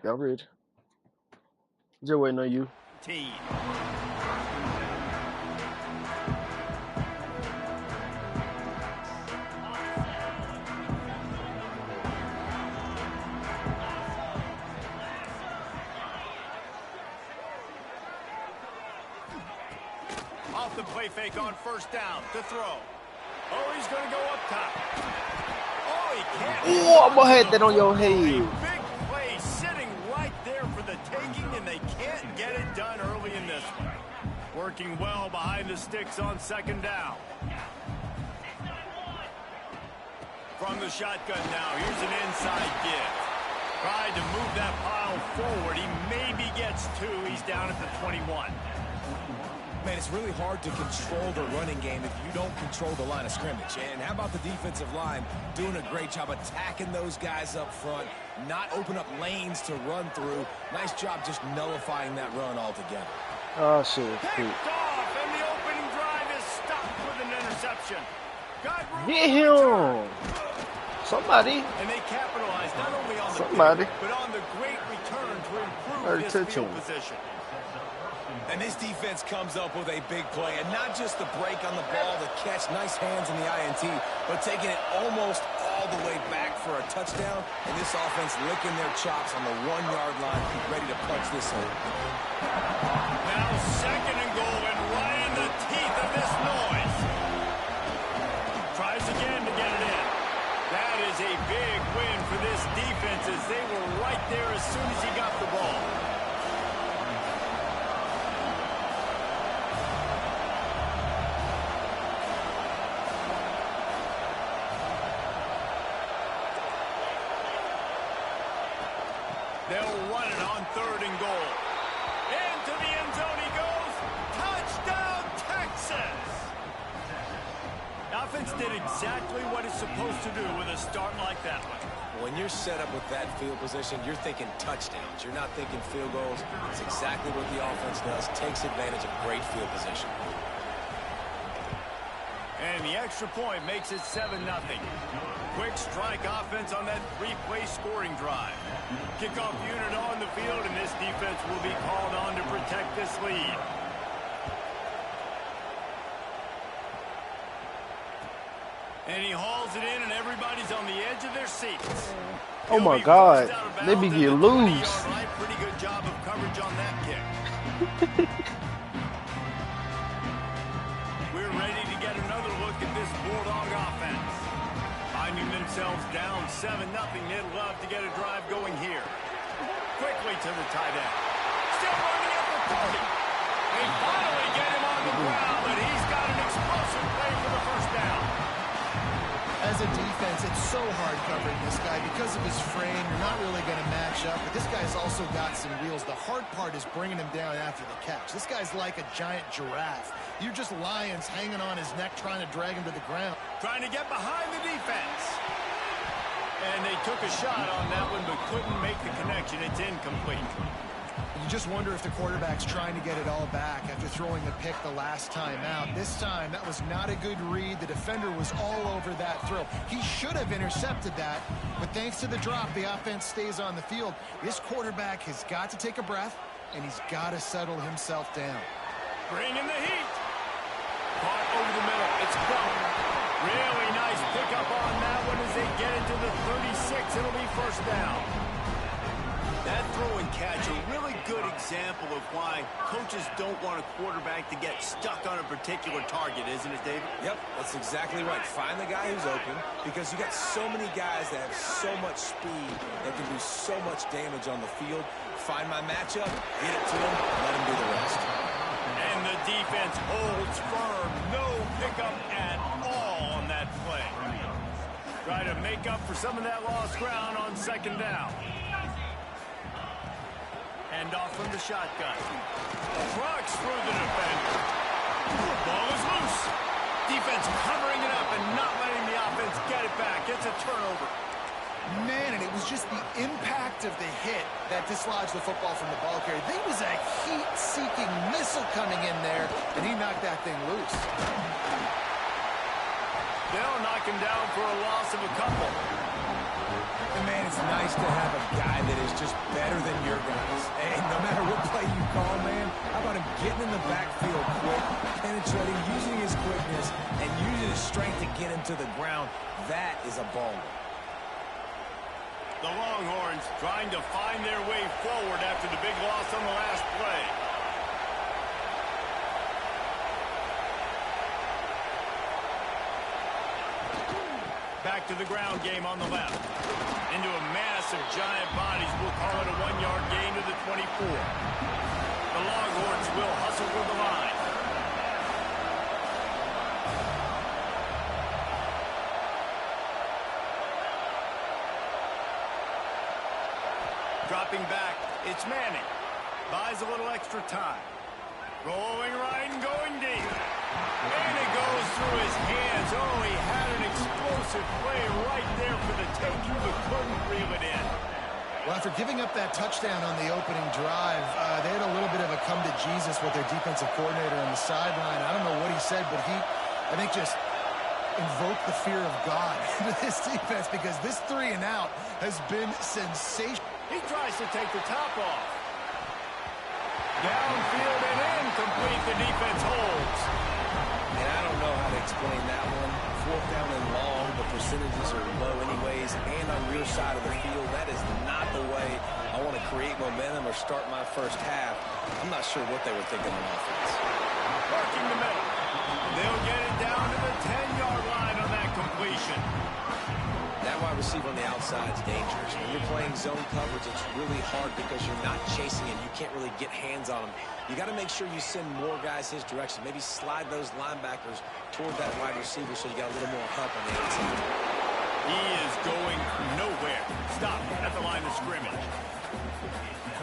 Y'all ready? Just waiting on you. Team. Off the play fake on first down to throw. Oh, he's going to go up top. Oh, he can't. Oh, I'm going to hit that on your head. Big play sitting right there for the taking, and they can't get it done early in this one. Working well behind the sticks on second down. From the shotgun now, here's an inside give. Tried to move that pile forward. He maybe gets two. He's down at the 21. Man, it's really hard to control the running game if you don't control the line of scrimmage. And how about the defensive line doing a great job attacking those guys up front, not open up lanes to run through. Nice job just nullifying that run altogether. Oh, shit. Picked off, and the opening drive is stopped with an interception. Get him! Somebody. And they capitalized not only on the Somebody. Pick, but on the great return to improve this field position. And this defense comes up with a big play, and not just the break on the ball, the catch, nice hands in the INT, but taking it almost all the way back for a touchdown, and this offense licking their chops on the 1-yard line, ready to punch this in. Now second and goal, and right in the teeth of this noise. Tries again to get it in. That is a big win for this defense, as they were right there as soon as he got the ball. They'll run it on third and goal. Into the end zone he goes. Touchdown, Texas! The offense did exactly what it's supposed to do with a start like that one. When you're set up with that field position, you're thinking touchdowns. You're not thinking field goals. It's exactly what the offense does. Takes advantage of great field position. And the extra point makes it 7-0. Quick strike offense on that three-play scoring drive. Kickoff unit on the field, and this defense will be called on to protect this lead. And he hauls it in, and everybody's on the edge of their seats. Oh my God, they be get loose. Pretty good job of coverage on that kick. We're ready to get another look at this Bulldog offense. Finding themselves down 7-0, they'd love to get a drive going here. Quickly to the tight end. Still running up the 40. They finally get him on the ground, but he's got an explosive play for the first down. As a defense, it's so hard covering this guy because of his frame. You're not really going to match up, but this guy's also got some wheels. The hard part is bringing him down after the catch. This guy's like a giant giraffe. You're just lions hanging on his neck trying to drag him to the ground. Trying to get behind the defense. And they took a shot on that one, but couldn't make the connection. It's incomplete. You just wonder if the quarterback's trying to get it all back after throwing the pick the last time out. This time, that was not a good read. The defender was all over that throw. He should have intercepted that, but thanks to the drop, the offense stays on the field. This quarterback has got to take a breath, and he's got to settle himself down. Bring in the heat. Caught over the middle. It's Bell. Really nice pickup on that one as they get into the 36. It'll be first down. That throw and catch, a really good example of why coaches don't want a quarterback to get stuck on a particular target, isn't it, David? Yep, that's exactly right. Find the guy who's open, because you got so many guys that have so much speed that can do so much damage on the field. Find my matchup, get it to him, let him do the rest. And the defense holds firm. No pickup at all on that play. Try to make up for some of that lost ground on second down. Hand off from the shotgun. Trucks through the defender. Ball is loose. Defense covering it up and not letting the offense get it back. It's a turnover. Man, and it was just the impact of the hit that dislodged the football from the ball carrier. There was a heat-seeking missile coming in there, and he knocked that thing loose. They'll knock him down for a loss of a couple. And man, it's nice to have a guy that is just better than your guys. And no matter what play you call, man, how about him getting in the backfield quick, penetrating, using his quickness, and using his strength to get him to the ground? That is a baller. The Longhorns trying to find their way forward after the big loss on the last play. Back to the ground game on the left. Into a mass of giant bodies. We'll call it a 1-yard gain to the 24. The Longhorns will hustle for the line. Dropping back, it's Manning. Buys a little extra time. Rolling right and going deep. And it goes through his hands. Oh, he had an explosive play right there for the taking, but couldn't reel it in. Well, after giving up that touchdown on the opening drive, they had a little bit of a come to Jesus with their defensive coordinator on the sideline. I don't know what he said, but he, I think, just invoked the fear of God into this defense, because this 3-and-out has been sensational. He tries to take the top off. Downfield and incomplete. The defense holds. And I don't know how to explain that one. 4th down and long, the percentages are low anyways, and on your side of the field, that is not the way I want to create momentum or start my first half. I'm not sure what they were thinking on offense. Working the middle. They'll get it down to the 10-yard line on that completion. That wide receiver on the outside is dangerous. When you're playing zone coverage, it's really hard because you're not chasing him. You can't really get hands on him. You got to make sure you send more guys his direction. Maybe slide those linebackers toward that wide receiver so you got a little more help on the outside. He is going nowhere. Stop at the line of scrimmage.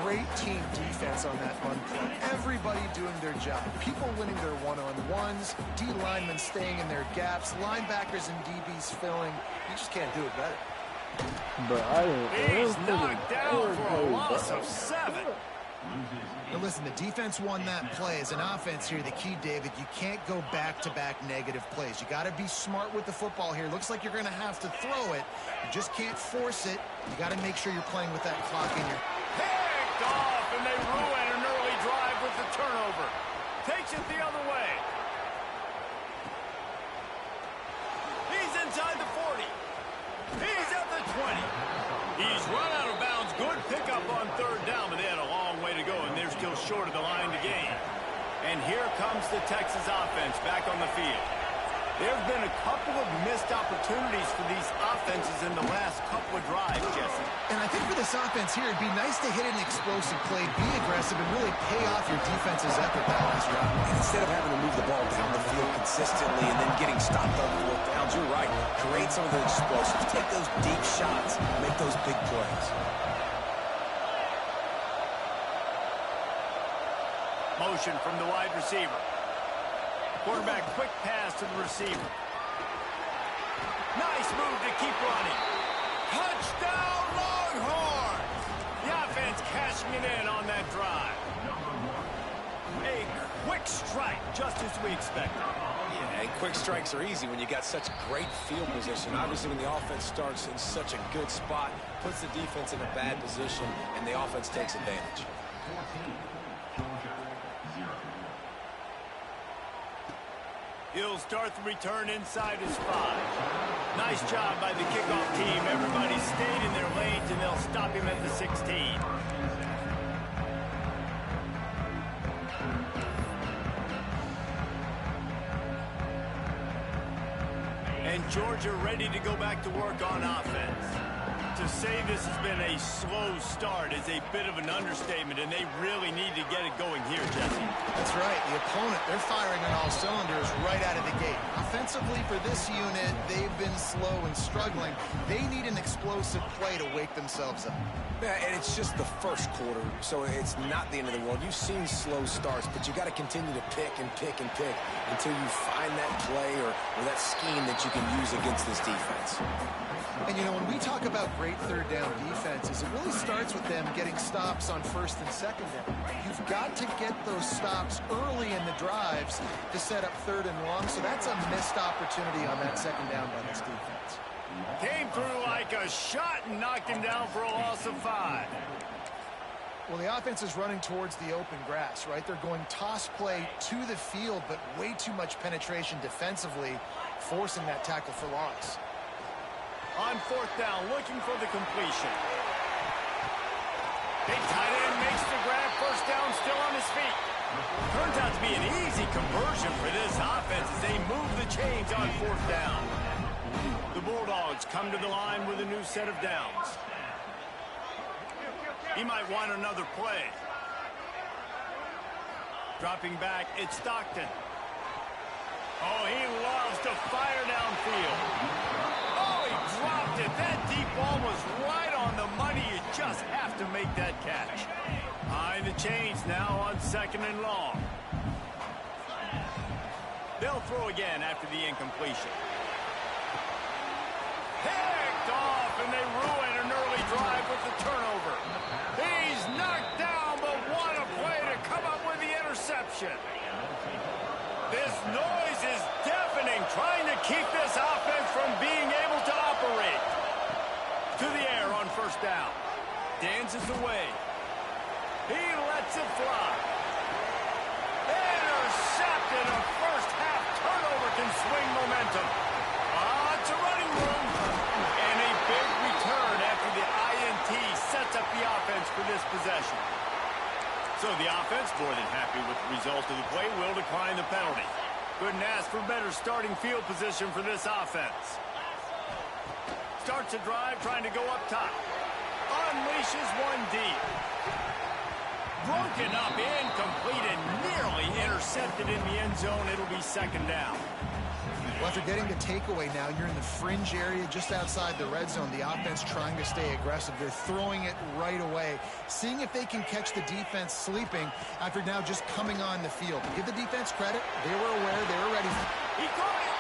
Great team defense on that run play. Everybody doing their job. People winning their one-on-ones, D linemen staying in their gaps, linebackers and DBs filling. You just can't do it better. But I didn't. He's knocked down for a loss of 7. Now listen, the defense won that play. As an offense here, the key, David, you can't go back-to-back negative plays. You got to be smart with the football here. Looks like you're going to have to throw it. You just can't force it. You got to make sure you're playing with that clock in your... Picked off, and they ruin an early drive with the turnover. Takes it the other way. He's inside the 40. He's at the 20. He's run out of bounds. Good pickup on 3rd down, but they had a long way to go, and they're still short of the line to gain. And here comes the Texas offense back on the field. There have been a couple of missed opportunities for these offenses in the last couple of drives, Jesse. And I think for this offense here, it'd be nice to hit an explosive play, be aggressive, and really pay off your defense's effort that last drive. And instead of having to move the ball down the field consistently and then getting stopped on 4th downs, you're right. Create some of the explosives. Take those deep shots. Make those big plays. Motion from the wide receiver. Quarterback quick pass to the receiver. Nice move to keep running. Touchdown Longhorns! The offense cashing it in on that drive. A quick strike, just as we expected. Yeah, and quick strikes are easy when you got such great field position. Obviously, when the offense starts in such a good spot, puts the defense in a bad position, and the offense takes advantage. He'll start the return inside his 5. Nice job by the kickoff team. Everybody stayed in their lanes, and they'll stop him at the 16. And Georgia ready to go back to work on offense. To say this has been a slow start is a bit of an understatement, and they really need to get it going here, Jesse. That's right. The opponent, they're firing on all cylinders right out of the gate. Offensively for this unit, they've been slow and struggling. They need an explosive play to wake themselves up. Yeah, and it's just the first quarter, so it's not the end of the world. You've seen slow starts, but you got to continue to pick and pick and pick until you find that play or that scheme that you can use against this defense. And, you know, when we talk about great 3rd down defenses, it really starts with them getting stops on 1st and 2nd down. You've got to get those stops early in the drives to set up 3rd and long, so that's a missed opportunity on that 2nd down by this defense. Came through like a shot and knocked him down for a loss of 5. Well, the offense is running towards the open grass, right? They're going toss play to the field, but way too much penetration defensively, forcing that tackle for loss. On 4th down, looking for the completion. Big tight end makes the grab. First down, still on his feet. Turns out to be an easy conversion for this offense as they move the chains on 4th down. The Bulldogs come to the line with a new set of downs. He might want another play. Dropping back, it's Stockton. Oh, he loves to fire downfield. Oh, he dropped it. That deep ball was right on the money. You just have to make that catch. Behind the chains now on 2nd and long. They'll throw again after the incompletion. Picked off, and they ruin an early drive with the turnover. He's knocked down, but what a play to come up with the interception. This noise is deafening, trying to keep this offense from being able to operate. To the air on 1st down. Dances away. He lets it fly. Intercepted. A first-half turnover can swing momentum. It's a running room. And a big return after the INT sets up the offense for this possession. So the offense, more than happy with the result of the play, will decline the penalty. Couldn't ask for better starting field position for this offense. Starts a drive trying to go up top. Unleashes one deep. Broken up, incomplete, and nearly intercepted in the end zone. It'll be 2nd down. Well, after getting the takeaway now, you're in the fringe area just outside the red zone. The offense trying to stay aggressive. They're throwing it right away, seeing if they can catch the defense sleeping after now just coming on the field. Give the defense credit. They were aware. They were ready. He caught it.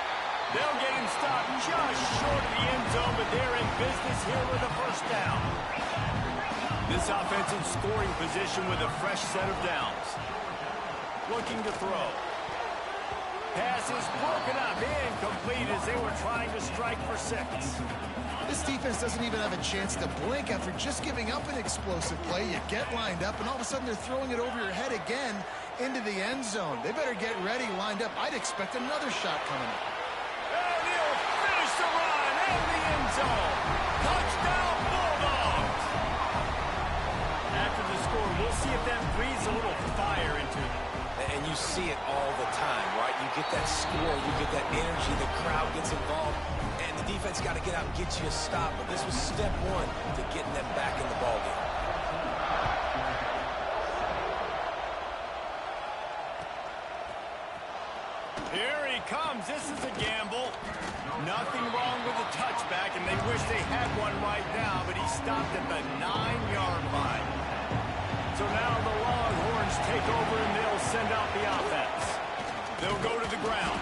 They'll get him stopped just short of the end zone, but they're in business here with a 1st down. This offense in scoring position with a fresh set of downs. Looking to throw. Pass is broken up, incomplete as they were trying to strike for 6. This defense doesn't even have a chance to blink after just giving up an explosive play. You get lined up, and all of a sudden they're throwing it over your head again into the end zone. They better get ready, lined up. I'd expect another shot coming up. And he'll finish the run in the end zone. Touchdown, Bulldogs! After the score, we'll see if that breathes a little fire into them. And you see it all the time, right? You get that score, you get that energy, the crowd gets involved, and the defense got to get out and get you a stop. But this was step 1 to getting them back in the ballgame. Here he comes. This is a gamble. Nothing wrong with the touchback, and they wish they had one right now, but he stopped at the 9-yard line. So now the Longhorns take over, and they'll send out the offense. They'll go to the ground.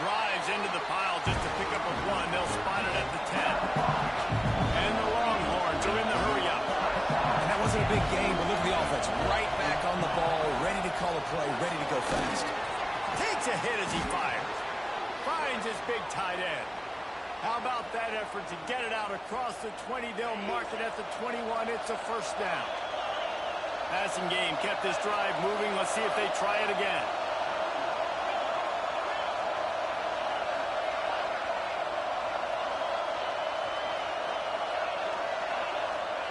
Drives into the pile just to pick up a 1. They'll spot it at the 10. And the Longhorns are in the hurry-up. And that wasn't a big game, but look at the offense. Right back on the ball, ready to call a play, ready to go fast. Takes a hit as he fires. Finds his big tight end. How about that effort to get it out across the 20? They'll mark it at the 21. It's a 1st down. Passing game kept this drive moving. Let's see if they try it again.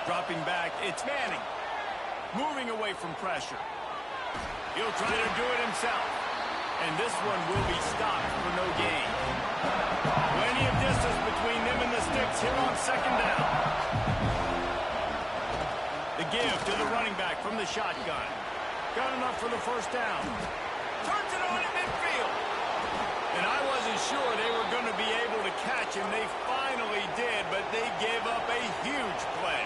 Dropping back, it's Manning. Moving away from pressure. He'll try to do it himself. And this one will be stopped for no gain. Plenty of distance between them and the sticks here on 2nd down. The give to the running back from the shotgun. Got enough for the 1st down. Turns it on in midfield. And I wasn't sure they were going to be able to catch him. They finally did, but they gave up a huge play.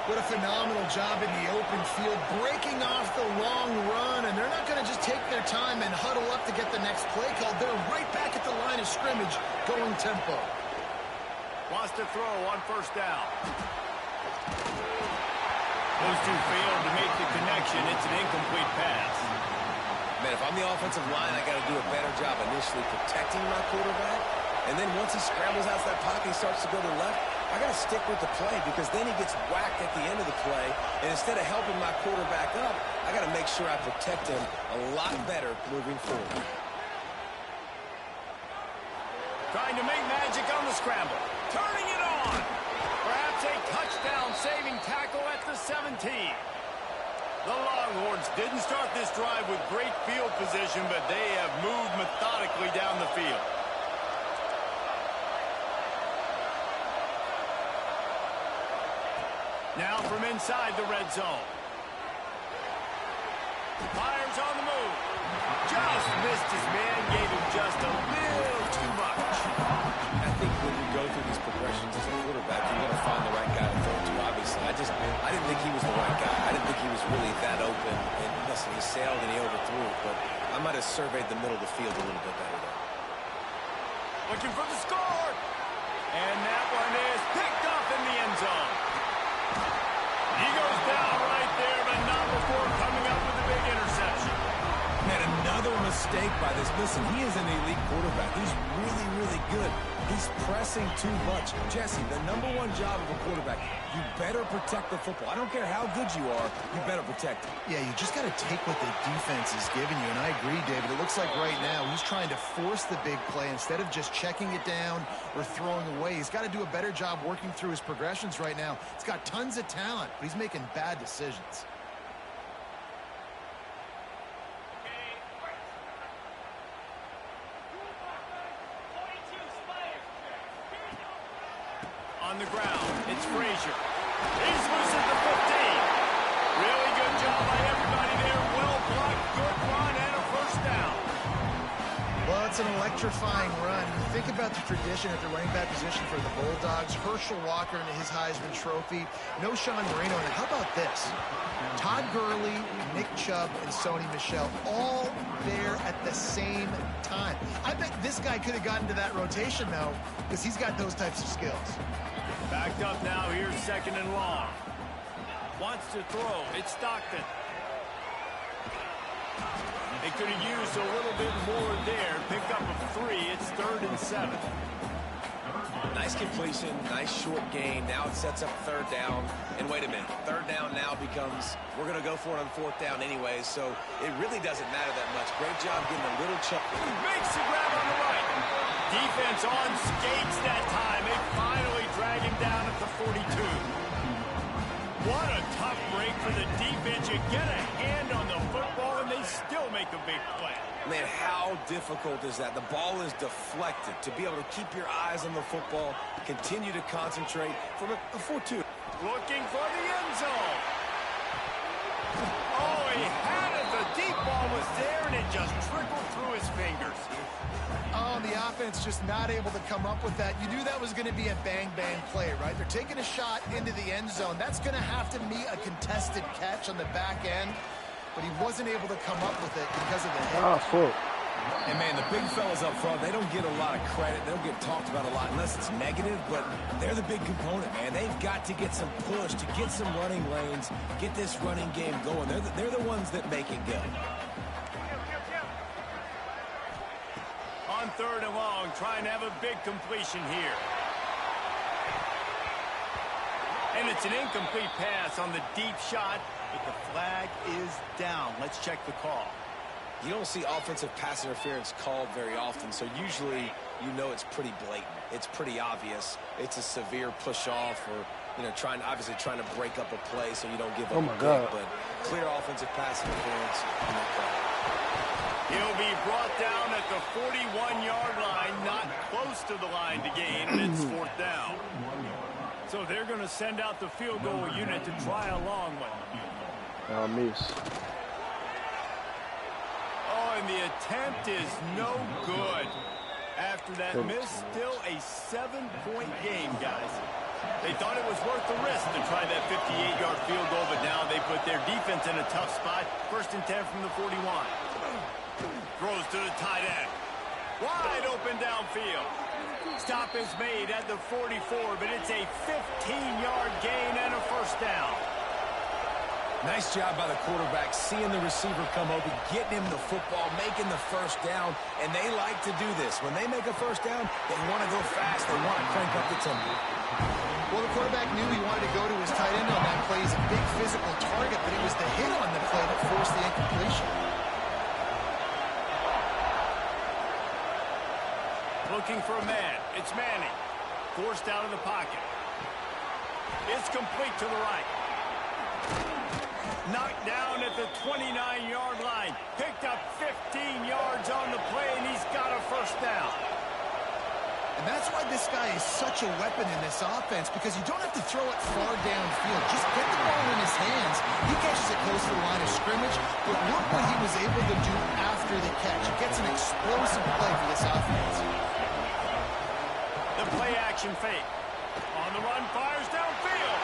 What a phenomenal job in the open field, breaking off the long run, and they're not going to just take their time and huddle up to get the next play called. They're right back at the line of scrimmage, going tempo. Wants to throw on 1st down. Those two failed to make the connection. It's an incomplete pass. Man, if I'm the offensive line, I got to do a better job initially protecting my quarterback. And then once he scrambles out of that pocket, he starts to go to the left, I got to stick with the play because then he gets whacked at the end of the play. And instead of helping my quarterback up, I got to make sure I protect him a lot better moving forward. Trying to make magic on the scramble. Turning it on. Perhaps a touchdown-saving tackle at the 17. The Longhorns didn't start this drive with great field position, but they have moved methodically down the field. Now from inside the red zone. Fires on the move. Just missed his man, gave him just a little too much. I think when you go through these progressions as a quarterback, you're going to find the right guy to throw to, obviously. I didn't think he was the right guy. I didn't think he was really that open. And listen, he sailed and he overthrew it, but I might have surveyed the middle of the field a little bit better there. Looking for the score. And that one is picked up in the end zone. He goes down right there, but not before coming up with a big interception. Man, another mistake by this. Listen, he is an elite quarterback. He's really, really good. He's pressing too much. Jesse, the #1 job of a quarterback, you better protect the football. I don't care how good you are, you better protect it. Yeah, you just got to take what the defense is giving you. And I agree, David. It looks like right now he's trying to force the big play instead of just checking it down or throwing away. He's got to do a better job working through his progressions right now. He's got tons of talent, but he's making bad decisions. On the ground, it's Frazier. He's loose at the 15. Really good job by everybody there. Well blocked, good run, and a first down. Well, it's an electrifying run. You think about the tradition at the running back position for the Bulldogs. Herschel Walker and his Heisman Trophy. No Sean Marino. And how about this? Todd Gurley, Nick Chubb, and Sony Michel all there at the same time. I bet this guy could have gotten to that rotation, though, because he's got those types of skills. Backed up now, here's 2nd and long. Wants to throw, it's Stockton. They could have used a little bit more there. Pick up of 3, it's 3rd and 7. Nice completion, nice short gain. Now it sets up 3rd down. And wait a minute, 3rd down now becomes, we're going to go for it on 4th down anyway, so it really doesn't matter that much. Great job getting a little chunk. Makes the grab on the right. Defense on skates that time. They finally drag him down at the 42. What a tough break for the defense. You get a hand on the football, and they still make a big play. Man, how difficult is that? The ball is deflected. To be able to keep your eyes on the football, continue to concentrate from a 4-2. Looking for the end zone. Oh, he had it. The deep ball was there, and it just trickled through his fingers. Oh, the offense just not able to come up with that. You knew that was going to be a bang-bang play, right? They're taking a shot into the end zone. That's going to have to be a contested catch on the back end, but he wasn't able to come up with it because of the hit. And, man, the big fellas up front, they don't get a lot of credit. They don't get talked about a lot unless it's negative, but they're the big component, man. They've got to get some push, to get some running lanes, get this running game going. They're the ones that make it go. On 3rd and long, trying to have a big completion here. And it's an incomplete pass on the deep shot, but the flag is down. Let's check the call. You don't see offensive pass interference called very often, so usually you know it's pretty blatant. It's pretty obvious. It's a severe push-off or, you know, obviously trying to break up a play so you don't give up a pick, but clear offensive pass interference on that play. He'll be brought down at the 41-yard line, not close to the line to gain, and it's 4th down. So they're going to send out the field goal unit to try a long one. Miss. Oh, and the attempt is no good. After that miss, still a 7-point game, guys. They thought it was worth the risk to try that 58-yard field goal, but now they put their defense in a tough spot. 1st and 10 from the 41. Throws to the tight end. Wide open downfield. Stop is made at the 44, but it's a 15-yard gain and a first down. Nice job by the quarterback, seeing the receiver come open, getting him the football, making the first down, and they like to do this. When they make a first down, they want to go fast. They want to crank up the tempo. Well, the quarterback knew he wanted to go to his tight end on that play. He's a big physical target, but it was the hit on the play that forced the incompletion. Looking for a man. It's Manning. Forced out of the pocket. It's complete to the right. Knocked down at the 29-yard line. Picked up 15 yards on the play, and he's got a first down. And that's why this guy is such a weapon in this offense, because you don't have to throw it far downfield. Just get the ball in his hands. He catches it close to the line of scrimmage, but look what he was able to do after the catch. He gets an explosive play for this offense. The play-action fake. On the run, fires downfield.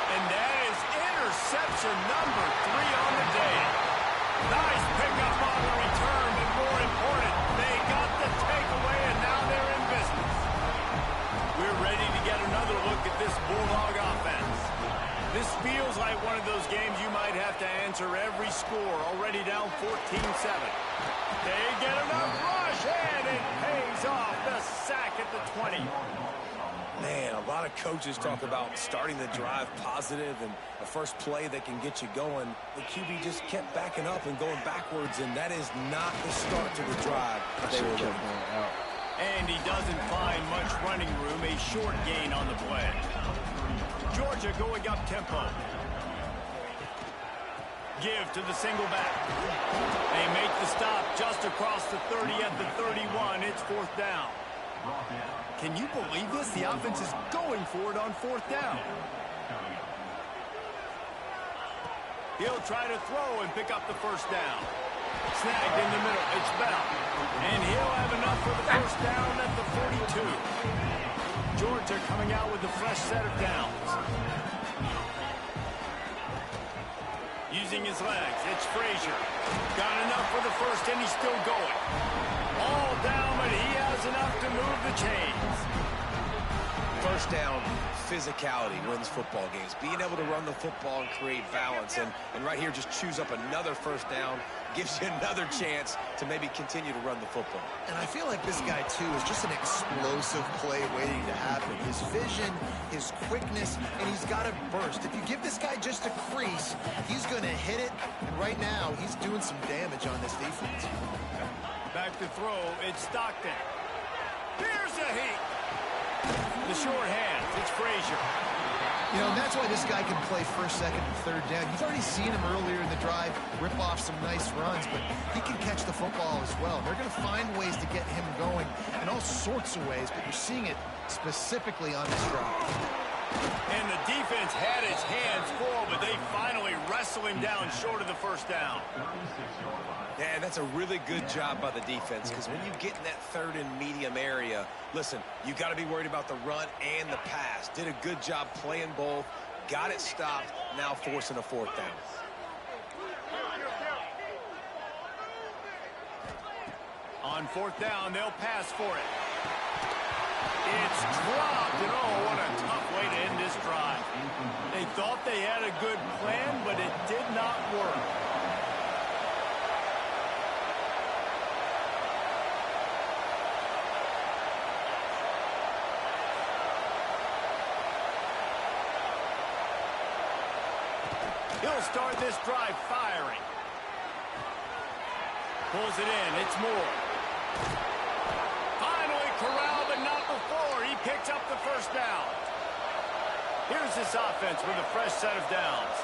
And that is interception number 3 on the day. Nice pickup on the return, but more important, they got the takeaway, and now they're in business. We're ready to get another look at this Bulldog offense. This feels like one of those games you might have to answer every score, already down 14-7. They get enough rush, and it pays off. The sack at the 20. Man, a lot of coaches talk about starting the drive positive and a first play that can get you going. The QB just kept backing up and going backwards, and that is not the start to the drive they were looking for. And he doesn't find much running room, a short gain on the play. Georgia going up tempo. Give to the single back. They make the stop just across the 30 at the 31. It's 4th down. Can you believe this? The offense is going for it on 4th down. He'll try to throw and pick up the first down. Snagged in the middle. It's Bell. And he'll have enough for the first down at the 42. Georgia coming out with a fresh set of downs. Using his legs. It's Frazier. Got enough for the first, and he's still going. All down, but he has enough to move the chains. First down, physicality wins football games. Being able to run the football and create balance. And right here, just choose up another first down. Gives you another chance to maybe continue to run the football. And I feel like this guy, too, is just an explosive play waiting to happen. His vision, his quickness, and he's got a burst. If you give this guy just a crease, he's going to hit it. And right now, he's doing some damage on this defense. Back to throw, it's Stockton. Here's a heat. The short hands, it's Frazier. You know, and that's why this guy can play first, second, and third down. You've already seen him earlier in the drive rip off some nice runs, but he can catch the football as well. They're going to find ways to get him going in all sorts of ways, but you're seeing it specifically on this drive. And the defense had its hands full, but they finally wrestle him down short of the first down. Yeah, that's a really good job by the defense, because when you get in that third and medium area, listen, you got to be worried about the run and the pass. Did a good job playing both, got it stopped, now forcing a 4th down. On 4th down, they'll pass for it. It's dropped, and oh, what a tough way to end this drive. They thought they had a good plan, but it did not work. He'll start this drive firing. Pulls it in. It's Moore. Finally corralled, but not before. He picks up the first down. Here's this offense with a fresh set of downs.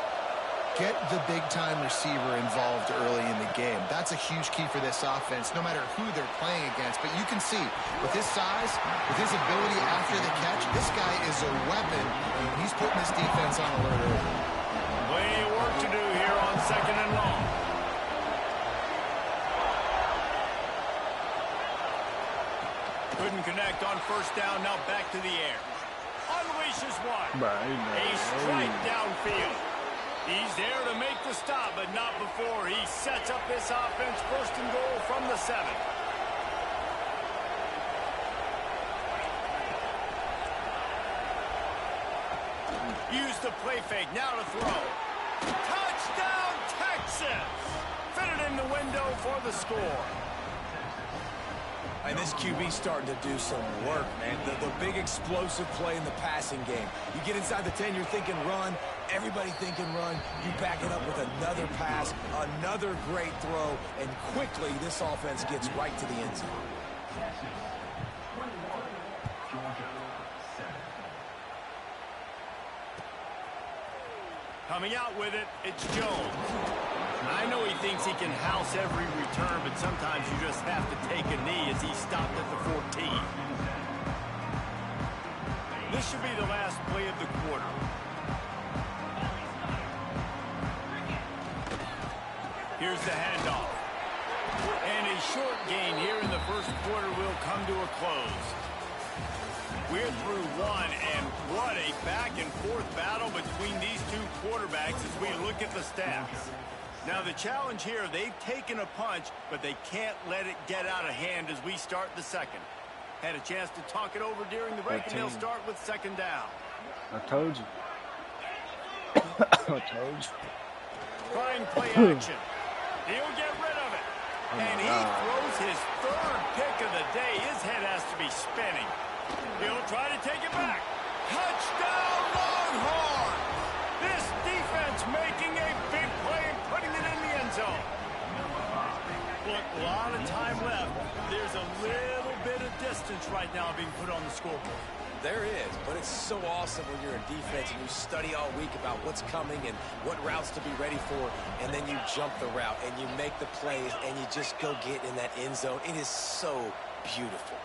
Get the big-time receiver involved early in the game. That's a huge key for this offense, no matter who they're playing against. But you can see, with his size, with his ability after the catch, this guy is a weapon, and he's putting this defense on alert early. Plenty of work to do here on 2nd and long. Couldn't connect on first down, now back to the air. Unleashes one. A strike downfield. He's there to make the stop, but not before. He sets up this offense 1st and goal from the 7. Use the play fake, now to throw. Touchdown! Touchdown, Texas! Fitted in the window for the score. And this QB's starting to do some work, man. The big explosive play in the passing game. You get inside the 10, you're thinking run. Everybody thinking run. You back it up with another pass, another great throw, and quickly this offense gets right to the end zone. Coming out with it, it's Jones. I know he thinks he can house every return, but sometimes you just have to take a knee as he stopped at the 14. This should be the last play of the quarter. Here's the handoff. And a short gain here in the first quarter will come to a close. We're through one, and what a back-and-forth battle between these two quarterbacks as we look at the stats. Now, the challenge here, they've taken a punch, but they can't let it get out of hand as we start the second. Had a chance to talk it over during the break, and they'll start with second down. I told you. I told you. Trying play action. He'll get rid of it. And he throws his third pick of the day. His head has to be spinning. He'll try to take it back. Touchdown, Longhorn! This defense making a big play and putting it in the end zone. Look, a lot of time left. There's a little bit of distance right now being put on the scoreboard. There is, but it's so awesome when you're in defense and you study all week about what's coming and what routes to be ready for, and then you jump the route and you make the plays and you just go get in that end zone. It is so beautiful.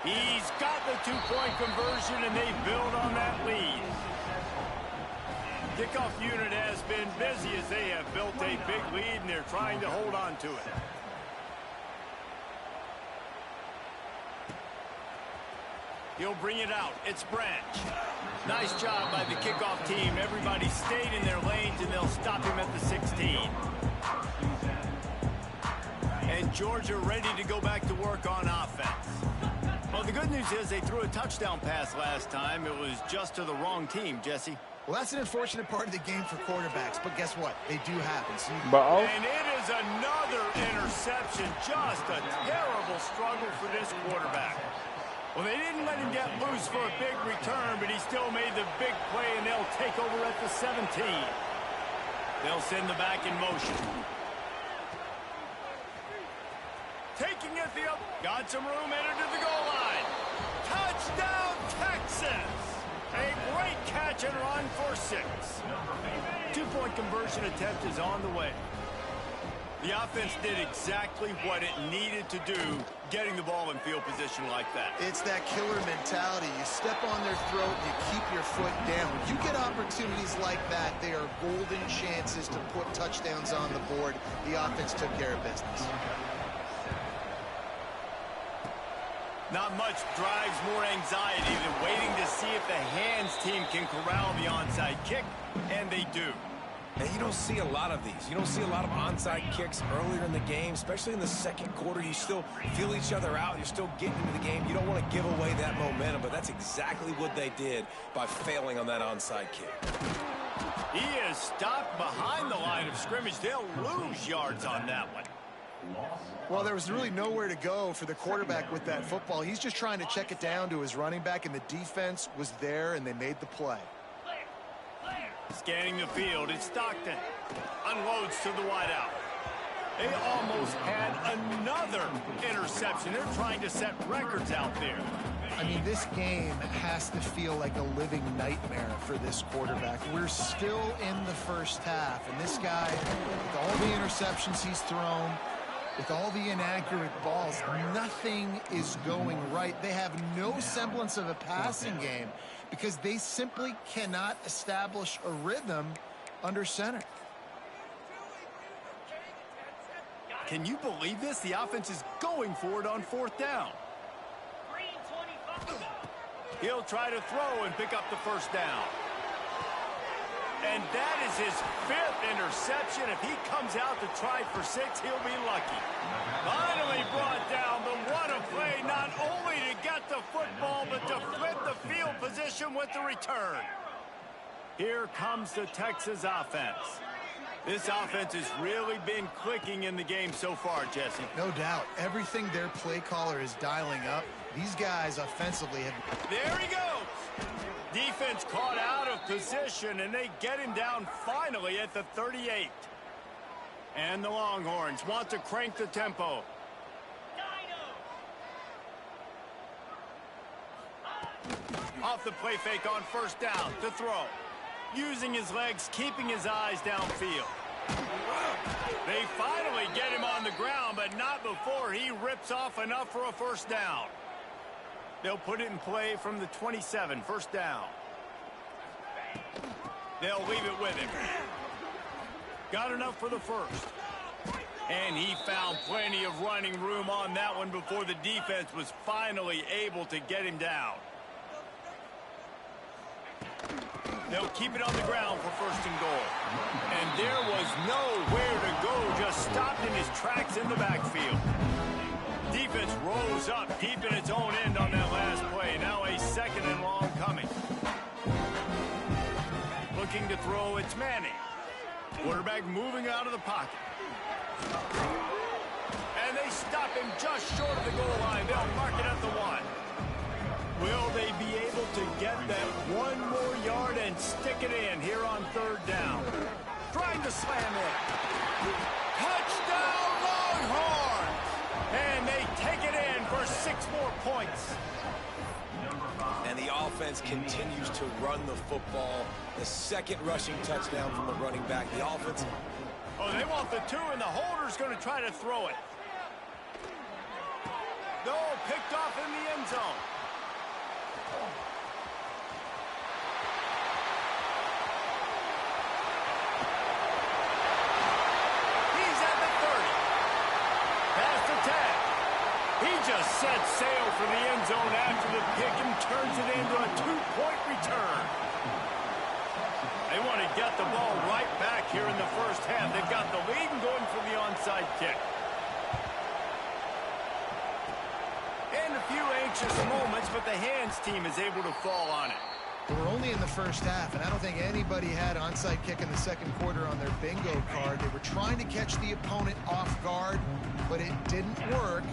He's got the two-point conversion, and they build on that lead. Kickoff unit has been busy as they have built a big lead, and they're trying to hold on to it. He'll bring it out. It's Branch. Nice job by the kickoff team. Everybody stayed in their lanes, and they'll stop him at the 16. And Georgia ready to go back to work on offense. Well, the good news is they threw a touchdown pass last time. It was just to the wrong team, Jesse. Well, that's an unfortunate part of the game for quarterbacks, but guess what? They do happen. So and it is another interception. Just a terrible struggle for this quarterback. Well, they didn't let him get loose for a big return, but he still made the big play, and they'll take over at the 17. They'll send the back in motion. Taking it the up. Got some room, entered to the goal line. Touchdown, Texas! A great catch and run for 6. Two-point conversion attempt is on the way. The offense did exactly what it needed to do, getting the ball in field position like that. It's that killer mentality. You step on their throat, you keep your foot down. When you get opportunities like that, they are golden chances to put touchdowns on the board. The offense took care of business. Not much drives more anxiety than waiting to see if the hands team can corral the onside kick, and they do. And you don't see a lot of these. You don't see a lot of onside kicks earlier in the game, especially in the second quarter. You still feel each other out. You're still getting into the game. You don't want to give away that momentum, but that's exactly what they did by failing on that onside kick. He is stopped behind the line of scrimmage. They'll lose yards on that one. Well, there was really nowhere to go for the quarterback with that football. He's just trying to check it down to his running back, and the defense was there, and they made the play. Scanning the field, it's Stockton. Unloads to the wideout. They almost had another interception. They're trying to set records out there. I mean, this game has to feel like a living nightmare for this quarterback. We're still in the first half, and this guy, with all the interceptions he's thrown, with all the inaccurate balls, nothing is going right. They have no semblance of a passing game because they simply cannot establish a rhythm under center. Can you believe this? The offense is going for it on 4th down. He'll try to throw and pick up the first down. And that is his 5th interception. If he comes out to try for 6, he'll be lucky. Finally brought down, but what a play, not only to get the football, but to flip the field position possession with the return. Here comes the Texas offense. This offense has really been clicking in the game so far, Jesse. No doubt. Everything their play caller is dialing up, these guys offensively have... There he goes. Defense caught out of position, and they get him down finally at the 38. And the Longhorns want to crank the tempo. Off the play fake on first down to throw. Using his legs, keeping his eyes downfield. They finally get him on the ground, but not before he rips off enough for a first down. They'll put it in play from the 27, first down. They'll leave it with him. Got enough for the first. And he found plenty of running room on that one before the defense was finally able to get him down. They'll keep it on the ground for first and goal. And there was nowhere to go, just stopped in his tracks in the backfield. Defense rose up deep in its own end on that last play. Now a second and long coming. Looking to throw, it's Manning. Quarterback moving out of the pocket. And they stop him just short of the goal line. They'll mark it at the 1. Will they be able to get that one more yard and stick it in here on third down? Trying to slam it. Touchdown Longhorns! And they take it in for 6 more points. And the offense continues to run the football. The second rushing touchdown from the running back. The offense... Oh, they want the 2, and the holder's going to try to throw it. No, picked off in the end zone. He's at the 30. Past the tag. He just set sail for the end zone after the pick and turns it into a 2-point return. They want to get the ball right back here in the first half. They've got the lead and going for the onside kick. And a few anxious moments, but the hands team is able to fall on it. We're only in the first half, and I don't think anybody had onside kick in the second quarter on their bingo card. They were trying to catch the opponent off guard, but it didn't work.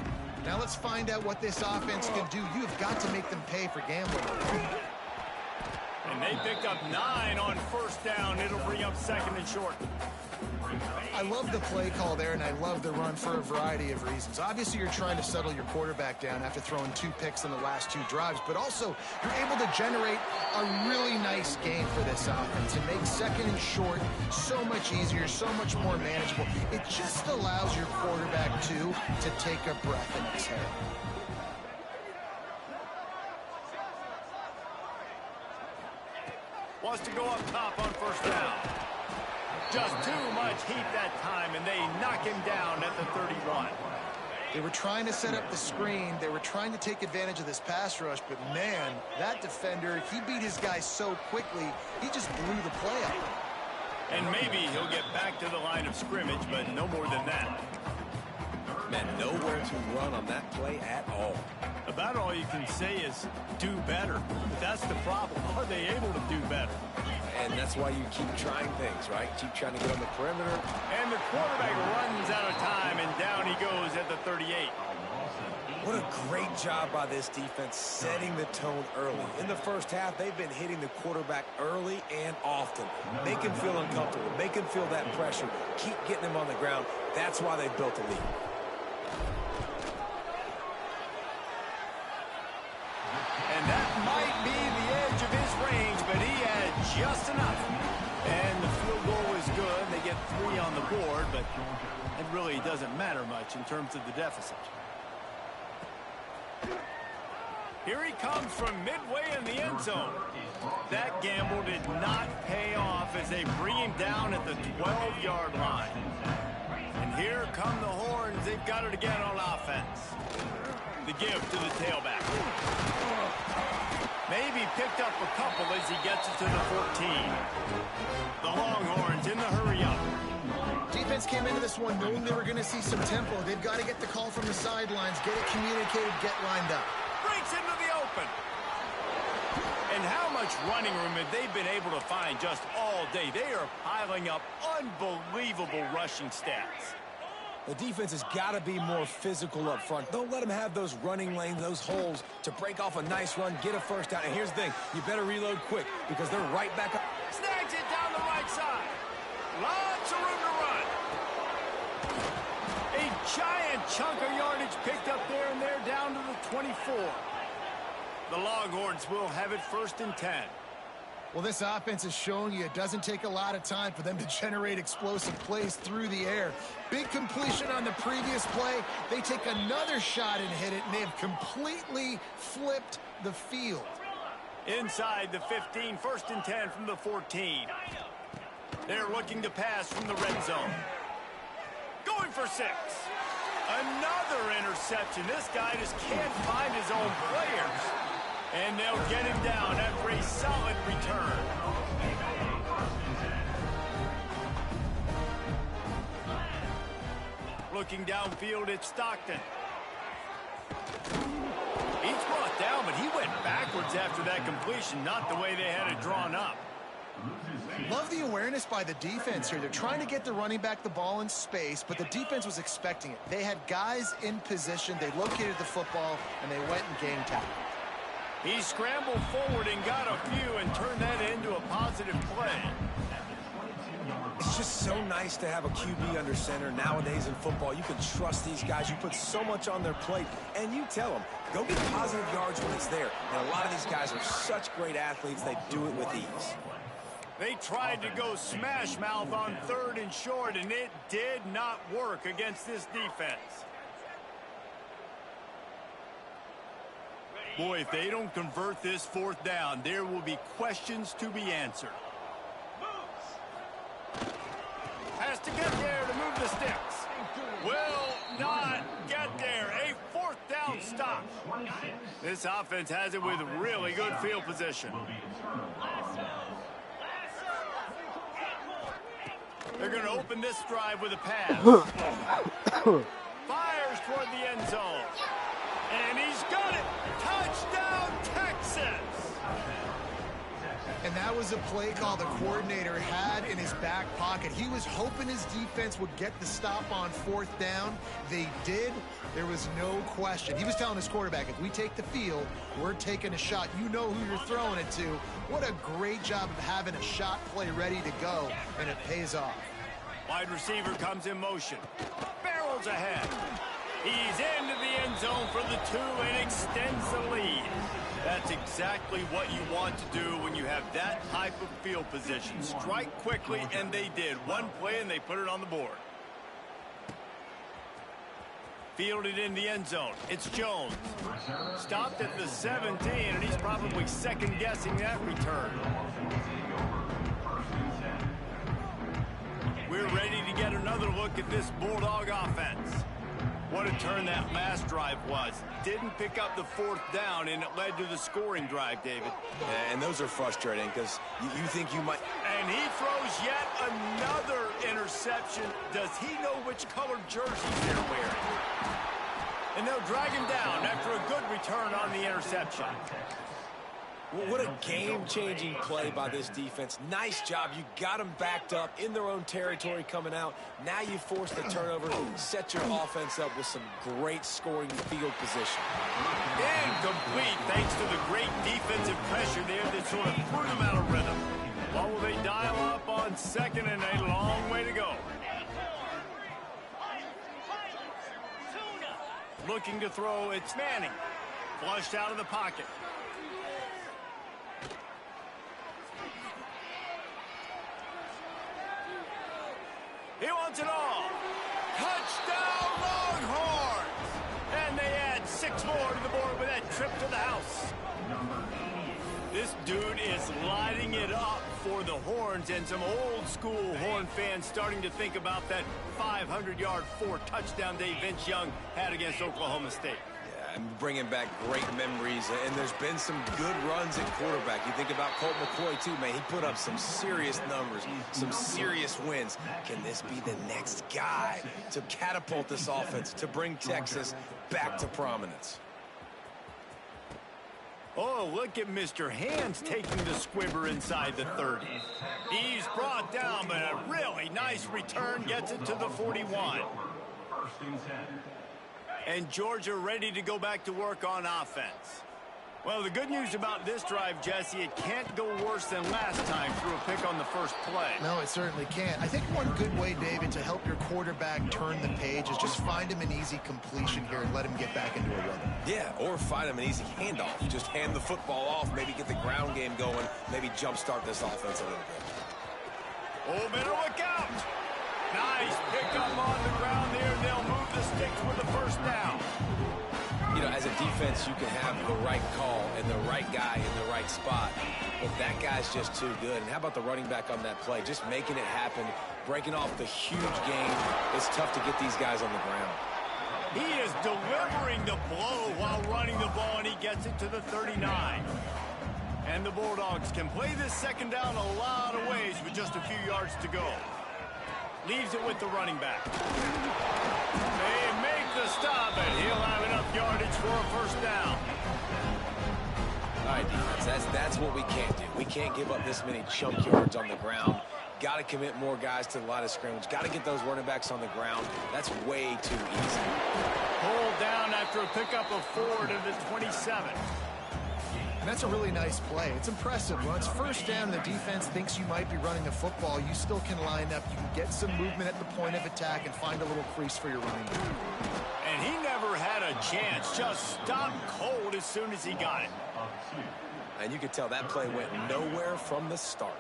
Now let's find out what this offense can do. You've got to make them pay for gambling. And they picked up 9 on first down. It'll bring up second and short. I love the play call there, and I love the run for a variety of reasons. Obviously, you're trying to settle your quarterback down after throwing 2 picks in the last 2 drives, but also you're able to generate a really nice game for this offense and make second and short so much easier, so much more manageable. It just allows your quarterback, too, to take a breath and exhale. Wants to go up top on first down. Just too much heat that time, and they knock him down at the 31. They were trying to set up the screen. They were trying to take advantage of this pass rush, but man, that defender, he beat his guy so quickly, he just blew the play up. And maybe he'll get back to the line of scrimmage, but no more than that. Man, nowhere to run on that play at all. About all you can say is do better. But that's the problem. Are they able to do better? And that's why you keep trying things, right? Keep trying to get on the perimeter. And the quarterback runs out of time, and down he goes at the 38. What a great job by this defense setting the tone early. In the first half, they've been hitting the quarterback early and often. Make him feel uncomfortable. Make him feel that pressure. Keep getting him on the ground. That's why they built the lead. And that might be the edge of his range, but he had just enough. And the field goal is good. They get 3 on the board, but it really doesn't matter much in terms of the deficit. Here he comes from midway in the end zone. That gamble did not pay off as they bring him down at the 12-yard line. And here come the Horns. They've got it again on offense. The give to the tailback. Maybe picked up a couple as he gets it to the 14. The Longhorns in the hurry-up. Defense came into this one knowing they were going to see some tempo. They've got to get the call from the sidelines, get it communicated, get lined up. Breaks into the open. And how much running room have they been able to find just all day? They are piling up unbelievable rushing stats. The defense has got to be more physical up front. Don't let them have those running lanes, those holes to break off a nice run, get a first down. And here's the thing, you better reload quick because they're right back up. Snags it down the right side. Lots of room to run. A giant chunk of yardage picked up there, and they're down to the 24. The Longhorns will have it 1st and 10. Well, this offense is showing you it doesn't take a lot of time for them to generate explosive plays through the air. Big completion on the previous play. They take another shot and hit it, and they have completely flipped the field. Inside the 15, 1st and 10 from the 14. They're looking to pass from the red zone. Going for 6. Another interception. This guy just can't find his own players. And they'll get him down after a solid return. Looking downfield, it's Stockton. He's brought down, but he went backwards after that completion, not the way they had it drawn up. Love the awareness by the defense here. They're trying to get the running back the ball in space, but the defense was expecting it. They had guys in position. They located the football, and they went and game tackled. He scrambled forward and got a few and turned that into a positive play. It's just so nice to have a QB under center nowadays in football. You can trust these guys. You put so much on their plate, and you tell them, go get positive yards when it's there. And a lot of these guys are such great athletes, they do it with ease. They tried to go smash mouth on 3rd and short, and it did not work against this defense. Boy, if they don't convert this 4th down, there will be questions to be answered. Has to get there to move the sticks. Will not get there. A 4th down stop. This offense has it with really good field position. They're going to open this drive with a pass. Fires toward the end zone. And he's got it. Touchdown, Texas. And that was a play call the coordinator had in his back pocket. He was hoping his defense would get the stop on 4th down. They did. There was no question. He was telling his quarterback, if we take the field, we're taking a shot. You know who you're throwing it to. What a great job of having a shot play ready to go, and it pays off. Wide receiver comes in motion. Barrels ahead. He's into the end zone for the 2 and extends the lead. That's exactly what you want to do when you have that type of field position. Strike quickly, and they did. One play, and they put it on the board. Fielded in the end zone. It's Jones. Stopped at the 17, and he's probably second-guessing that return. We're ready to get another look at this Bulldog offense. What a turn that last drive was. Didn't pick up the 4th down, and it led to the scoring drive, David. And those are frustrating because you think you might... And he throws yet another interception. Does he know which colored jerseys they're wearing? And they'll drag him down after a good return on the interception. What a game-changing play by this defense. Nice job. You got them backed up in their own territory coming out. Now you force the turnover, set your offense up with some great scoring field position. Incomplete thanks to the great defensive pressure there that sort of threw them out of rhythm. What will they dial up on 2nd and a long way to go? Looking to throw, it's Manning. Flushed out of the pocket. He wants it all. Touchdown, Longhorns! And they add 6 more to the board with that trip to the house. This dude is lighting it up for the Horns, and some old-school Horn fans starting to think about that 500-yard 4-touchdown day Vince Young had against Oklahoma State. I'm bringing back great memories, and there's been some good runs at quarterback. You think about Colt McCoy, too, man. He put up some serious numbers, some serious wins. Can this be the next guy to catapult this offense, to bring Texas back to prominence? Oh, look at Mr. Hands taking the squibber inside the 30. He's brought down, but a really nice return gets it to the 41. And Georgia ready to go back to work on offense. Well, the good news about this drive, Jesse, it can't go worse than last time through a pick on the first play. No, it certainly can't. I think one good way, David, to help your quarterback turn the page is just find him an easy completion here and let him get back into a rhythm. Yeah, or find him an easy handoff. Just hand the football off, maybe get the ground game going, maybe jumpstart this offense a little bit. Oh, better look out! Nice pickup on the ground there. They'll move the sticks with the first down. You know, as a defense, you can have the right call and the right guy in the right spot, but that guy's just too good. And how about the running back on that play? Just making it happen, breaking off the huge gain. It's tough to get these guys on the ground. He is delivering the blow while running the ball, and he gets it to the 39. And the Bulldogs can play this second down a lot of ways with just a few yards to go. Leaves it with the running back. They make the stop, and he'll have enough yardage for a first down. All right, defense, that's what we can't do. We can't give up this many chunk yards on the ground. Got to commit more guys to the line of scrimmage. Got to get those running backs on the ground. That's way too easy. Pulled down after a pickup of 4 to the 27. And that's a really nice play. It's impressive. When it's first down and the defense thinks you might be running the football, you still can line up. You can get some movement at the point of attack and find a little crease for your running back. And he never had a chance. Just stopped cold as soon as he got it. And you could tell that play went nowhere from the start.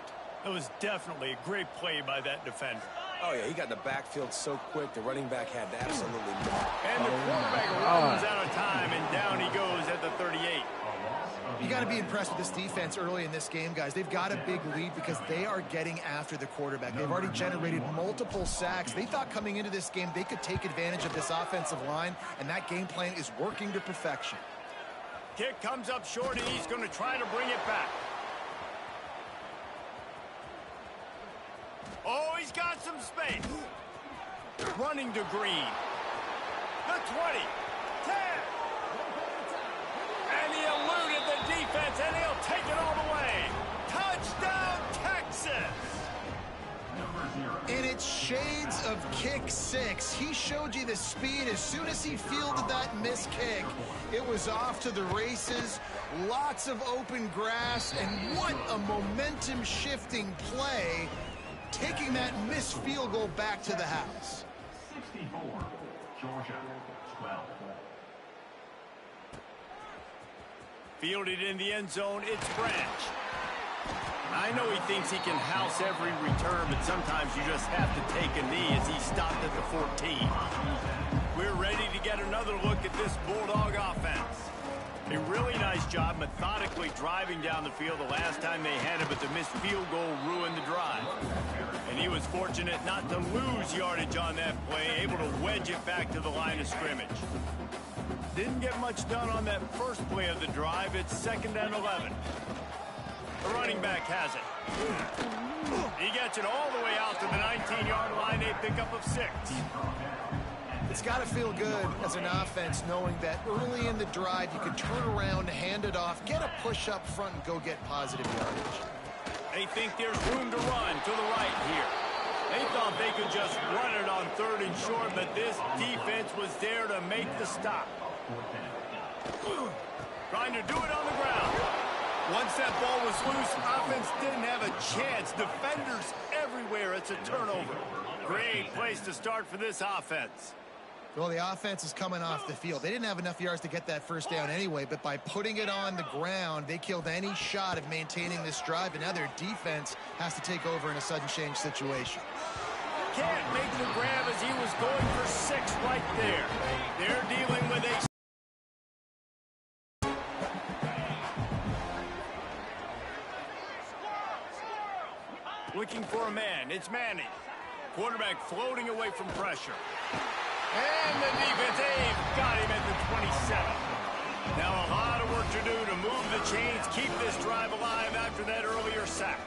It was definitely a great play by that defender. Oh, yeah, he got in the backfield so quick, the running back had absolutely no. And the quarterback runs out of time, and down he goes at the 38. You got to be impressed with this defense early in this game, guys. They've got a big lead because they are getting after the quarterback. They've already generated multiple sacks. They thought coming into this game they could take advantage of this offensive line, and that game plan is working to perfection. Kick comes up short, and he's going to try to bring it back. Oh, he's got some space. Running to Green. The 20. 10. And he eluded the defense, and he'll take it all the way. Touchdown, Texas! And it's shades of kick 6. He showed you the speed. As soon as he fielded that missed kick, it was off to the races. Lots of open grass, and what a momentum-shifting play, taking that missed field goal back to the house. 64, Georgia, 12. Fielded in the end zone, it's Branch. I know he thinks he can house every return, but sometimes you just have to take a knee as he stopped at the 14. We're ready to get another look at this Bulldog offense. A really nice job methodically driving down the field the last time they had it, but the missed field goal ruined the drive. And he was fortunate not to lose yardage on that play, able to wedge it back to the line of scrimmage. Didn't get much done on that first play of the drive. It's 2nd and 11. The running back has it. He gets it all the way out to the 19-yard line, a pickup of 6. It's got to feel good as an offense knowing that early in the drive you can turn around, hand it off, get a push up front, and go get positive yardage. They think there's room to run to the right here. They thought they could just run it on 3rd and short, but this defense was there to make the stop. Trying to do it on the ground. Once that ball was loose, offense didn't have a chance. Defenders everywhere. It's a turnover. Great place to start for this offense. Well, the offense is coming off the field. They didn't have enough yards to get that first down anyway, but by putting it on the ground, they killed any shot of maintaining this drive, and now their defense has to take over in a sudden change situation. Can't make the grab as he was going for 6 right there. They're dealing with a... Looking for a man. It's Manning. Quarterback floating away from pressure. And the defense, they've got him at the 27. Now a lot of work to do to move the chains, keep this drive alive after that earlier sack.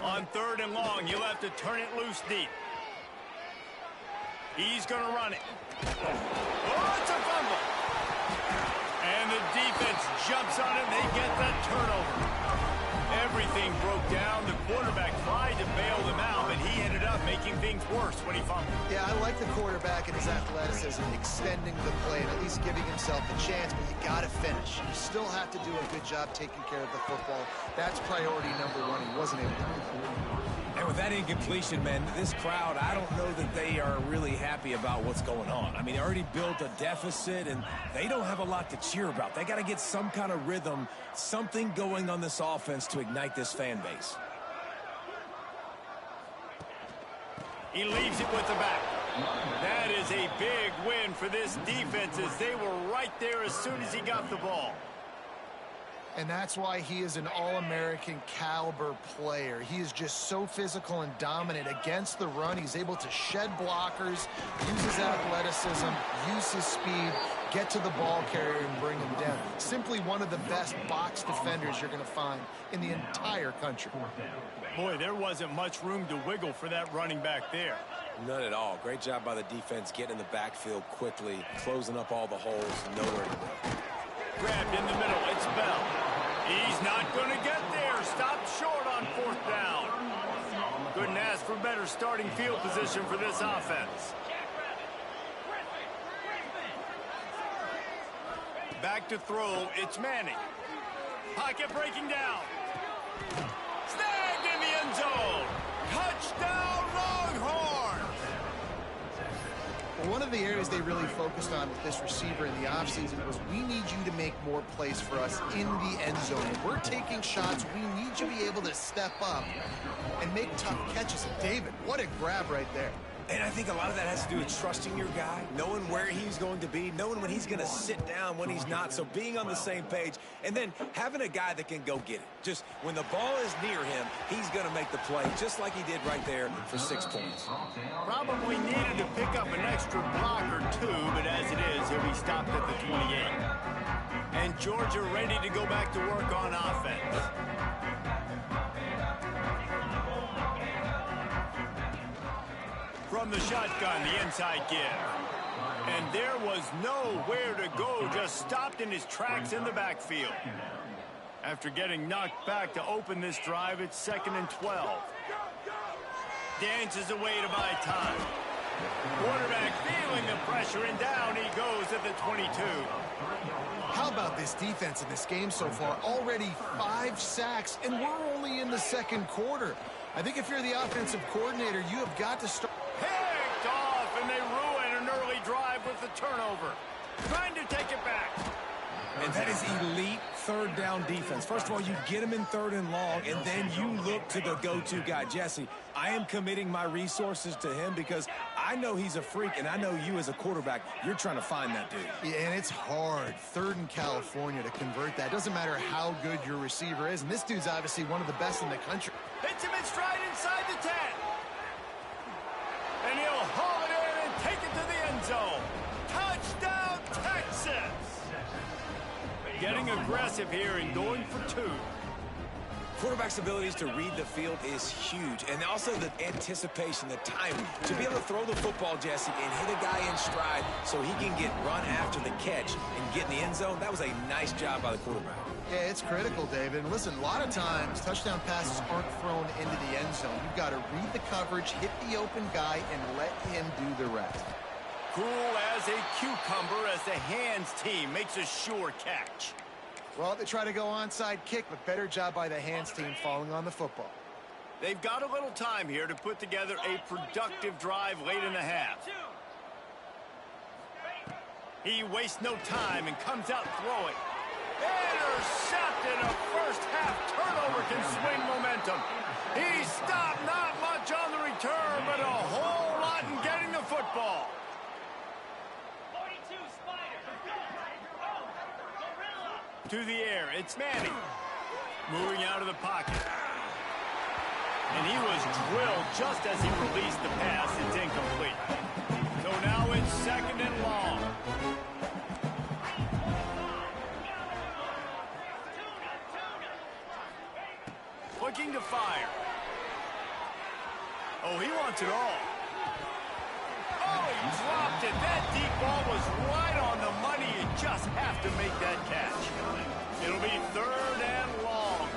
On 3rd and long, you'll have to turn it loose deep. He's going to run it. Oh, it's a fumble. And the defense jumps on it, and they get the turnover. Everything broke down. The quarterback tried to bail them out, but he ended up making things worse when he fumbled. Yeah, I like the quarterback and his athleticism, extending the play and at least giving himself a chance, but you got to finish. You still have to do a good job taking care of the football. That's priority number one. He wasn't able to do that. And with that incompletion, man, this crowd, I don't know that they are really happy about what's going on. I mean, they already built a deficit, and they don't have a lot to cheer about. They got to get some kind of rhythm, something going on this offense to ignite this fan base. He leaves it with the back. That is a big win for this defense as they were right there as soon as he got the ball. And that's why he is an All-American caliber player. He is just so physical and dominant against the run. He's able to shed blockers, use his athleticism, use his speed, get to the ball carrier and bring him down. Simply one of the best box defenders you're going to find in the entire country. Boy, there wasn't much room to wiggle for that running back there. None at all. Great job by the defense getting in the backfield quickly, closing up all the holes, nowhere to go. Grabbed in the middle, it's Bell. He's not going to get there. Stopped short on 4th down. Couldn't ask for better starting field position for this offense. Back to throw, it's Manning. Pocket breaking down. Snagged in the end zone. Touchdown, Longhorns! One of the areas they really focused on with this receiver in the offseason was we need you to make more plays for us in the end zone. If we're taking shots, we need you to be able to step up and make tough catches. And David, what a grab right there. And I think a lot of that has to do with trusting your guy, knowing where he's going to be, knowing when he's going to sit down, when he's not. So being on the same page, and then having a guy that can go get it. Just when the ball is near him, he's going to make the play, just like he did right there for 6 points. Probably needed to pick up an extra block or two, but as it is, he'll be stopped at the 28. And Georgia ready to go back to work on offense. From the shotgun, the inside give. And there was nowhere to go, just stopped in his tracks in the backfield. After getting knocked back to open this drive, it's 2nd and 12. Dances away to buy time. Quarterback feeling the pressure, and down he goes at the 22. How about this defense in this game so far? Already 5 sacks, and we're only in the 2nd quarter. I think if you're the offensive coordinator, you have got to start. Picked off, and they ruin an early drive with the turnover. Trying to take it back. And that is elite 3rd down defense. First of all, you get him in 3rd and long, and then you look to the go-to guy. Jesse, I am committing my resources to him because I know he's a freak, and I know you as a quarterback, you're trying to find that dude. Yeah, and it's hard, 3rd in California, to convert that. Doesn't matter how good your receiver is, and this dude's obviously one of the best in the country. Hits him in stride inside the 10. And he'll haul it in and take it to the end zone. Touchdown, Texas! Getting aggressive here and going for 2. Quarterback's abilities to read the field is huge, and also the anticipation, the timing. To be able to throw the football, Jesse, and hit a guy in stride so he can get run after the catch and get in the end zone, that was a nice job by the quarterback. Yeah, it's critical, David. And listen, a lot of times, touchdown passes aren't thrown into the end zone. You've got to read the coverage, hit the open guy, and let him do the rest. Cool as a cucumber as the hands team makes a sure catch. Well, they try to go onside kick, but better job by the hands team falling on the football. They've got a little time here to put together a productive drive late in the half. He wastes no time and comes out throwing. Intercepted. A first half turnover can swing momentum. He stopped, not much on the return, but a whole lot in getting the football. To the air, it's Manning. Moving out of the pocket. And he was drilled just as he released the pass. It's incomplete. So now it's 2nd and long. Looking to fire. Oh, he wants it all. Oh, dropped it. That deep ball was right on the money. You just have to make that catch. It'll be 3rd and long.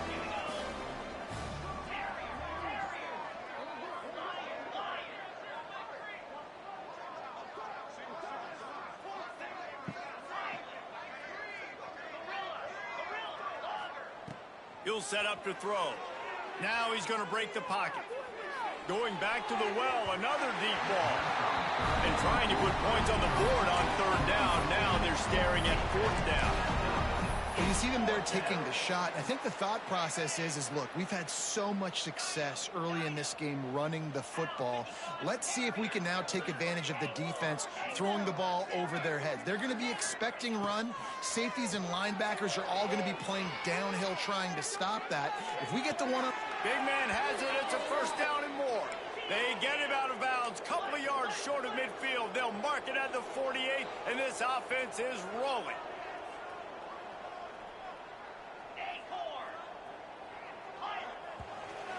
He'll set up to throw. Now he's going to break the pocket. Going back to the well, another deep ball. And trying to put points on the board on 3rd down. Now they're staring at 4th down. And you see them there taking the shot. I think the thought process is look, we've had so much success early in this game running the football. Let's see if we can now take advantage of the defense throwing the ball over their heads. They're going to be expecting run. Safeties and linebackers are all going to be playing downhill trying to stop that. If we get the one up... Big man has it. It's a 1st down and more. They get him out of bounds. Couple of yards short of midfield. They'll mark it at the 48, and this offense is rolling.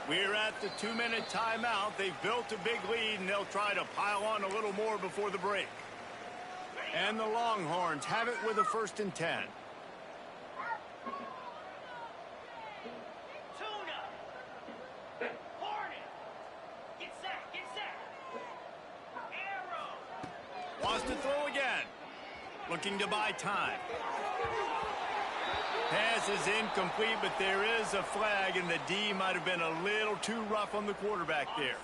We're at the 2-minute timeout. They've built a big lead, and they'll try to pile on a little more before the break. And the Longhorns have it with a 1st and 10. Wants to throw again. Looking to buy time. Pass is incomplete, but there is a flag, and the D might have been a little too rough on the quarterback there.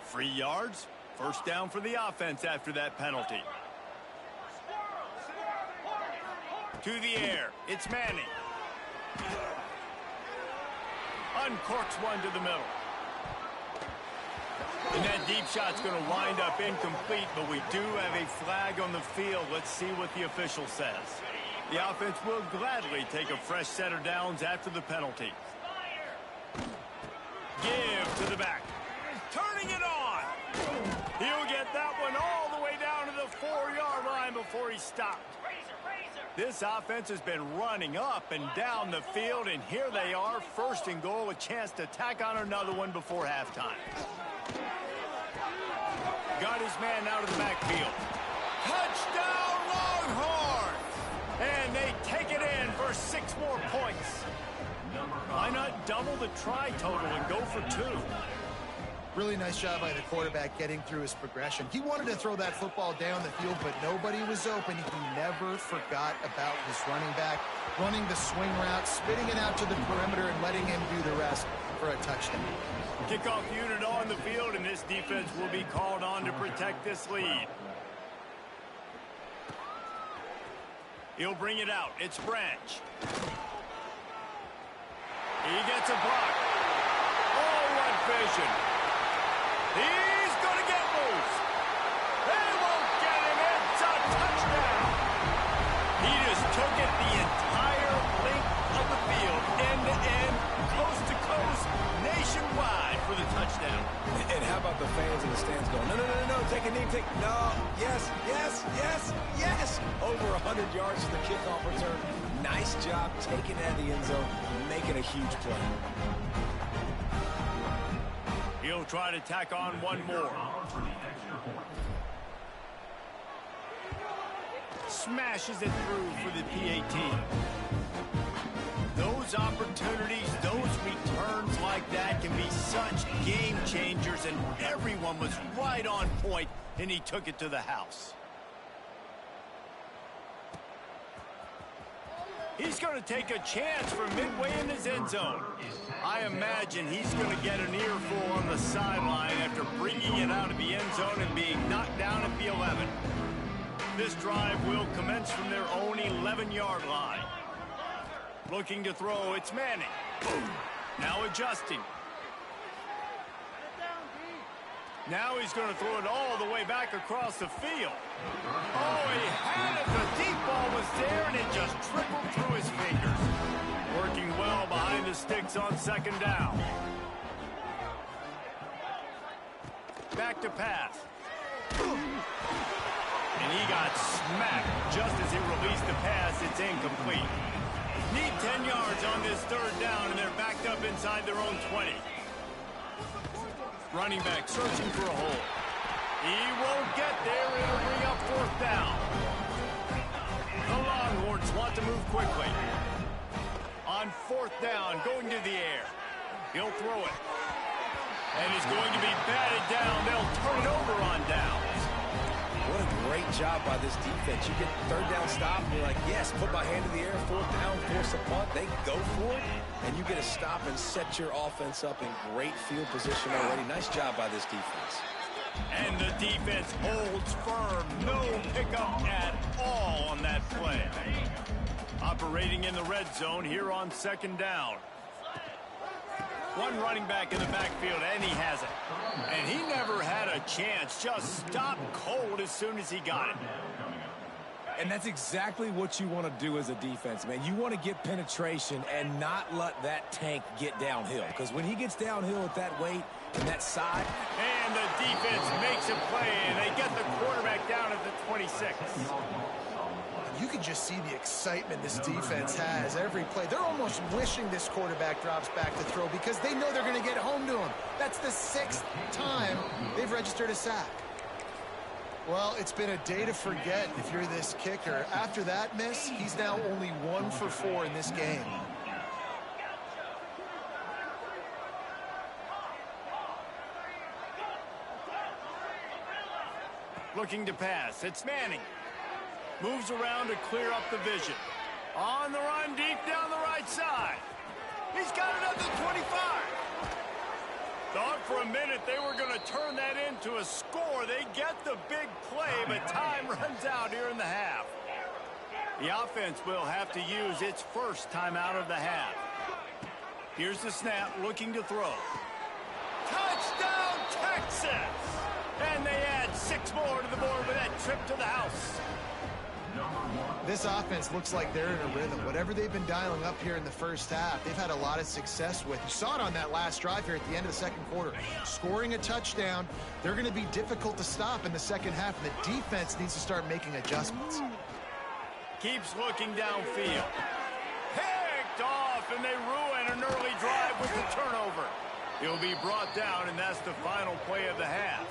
3 yards, 1st down for the offense after that penalty. To the air, it's Manning. Uncorks one to the middle. And that deep shot's going to wind up incomplete, but we do have a flag on the field. Let's see what the official says. The offense will gladly take a fresh set of downs after the penalty. Give to the back. Turning it on. He'll get that one all the way down to the 4-yard line before he stopped. This offense has been running up and down the field, and here they are, 1st and goal, a chance to tack on another one before halftime. Got his man out of the backfield. Touchdown, Longhorns! And they take it in for 6 more points. Why not double the try total and go for 2? Really nice job by the quarterback getting through his progression. He wanted to throw that football down the field, but nobody was open. He never forgot about his running back, running the swing route, spitting it out to the perimeter, and letting him do the rest for a touchdown. Kickoff unit on the field, and this defense will be called on to protect this lead. He'll bring it out. It's Branch. He gets a block. Oh, what vision. He's going to get loose. They won't get him. It's a touchdown. He just took it the entire length of the field, end to end, coast to coast, nationwide for the touchdown. And how about the fans in the stands going, no, take a knee, no, yes. Over 100 yards to the kickoff return. Nice job taking out of the end zone, making a huge play. He'll try to tack on one more. Smashes it through for the PAT. Those opportunities, those returns like that can be such game changers, and everyone was right on point, and he took it to the house. He's going to take a chance from midway in his end zone. I imagine he's going to get an earful on the sideline after bringing it out of the end zone and being knocked down at the 11. This drive will commence from their own 11-yard line. Looking to throw, it's Manning. Now adjusting. Now he's going to throw it all the way back across the field. Oh, he had it. The deep ball was there, and it just trickled through his fingers. Working well behind the sticks on 2nd down. Back to pass. And he got smacked just as he released the pass. It's incomplete. Need 10 yards on this 3rd down, and they're backed up inside their own 20. Running back searching for a hole. He won't get there. It'll bring up fourth down. The Longhorns want to move quickly. On fourth down, going to the air. He'll throw it. And he's going to be batted down. They'll turn it over on downs. What a great job by this defense. You get third down stop, and you're like, yes, put my hand in the air, fourth down, force a punt. They go for it, and you get a stop and set your offense up in great field position already. Nice job by this defense. And the defense holds firm. No pickup at all on that play. Operating in the red zone here on second down. One running back in the backfield, and he has it. And he never had a chance. Just stopped cold as soon as he got it. And that's exactly what you want to do as a defense, man. You want to get penetration and not let that tank get downhill. Because when he gets downhill at that weight and that side. And the defense makes a play, and they get the quarterback down at the 26. You can just see the excitement this defense has every play. They're almost wishing this quarterback drops back to throw because they know they're going to get home to him. That's the 6th time they've registered a sack. Well, it's been a day to forget if you're this kicker. After that miss, he's now only 1 for 4 in this game. Looking to pass. It's Manning. Moves around to clear up the vision. On the run, deep down the right side. He's got it at the 25. Thought for a minute they were going to turn that into a score. They get the big play, but time runs out here in the half. The offense will have to use its first timeout of the half. Here's the snap, looking to throw. Touchdown, Texas! And they add 6 more to the board with that trip to the house. This offense looks like they're in a rhythm. Whatever they've been dialing up here in the first half, they've had a lot of success with. You saw it on that last drive here at the end of the second quarter. Scoring a touchdown, they're going to be difficult to stop in the second half, and the defense needs to start making adjustments. Keeps looking downfield. Picked off, and they ruin an early drive with the turnover. He'll be brought down, and that's the final play of the half.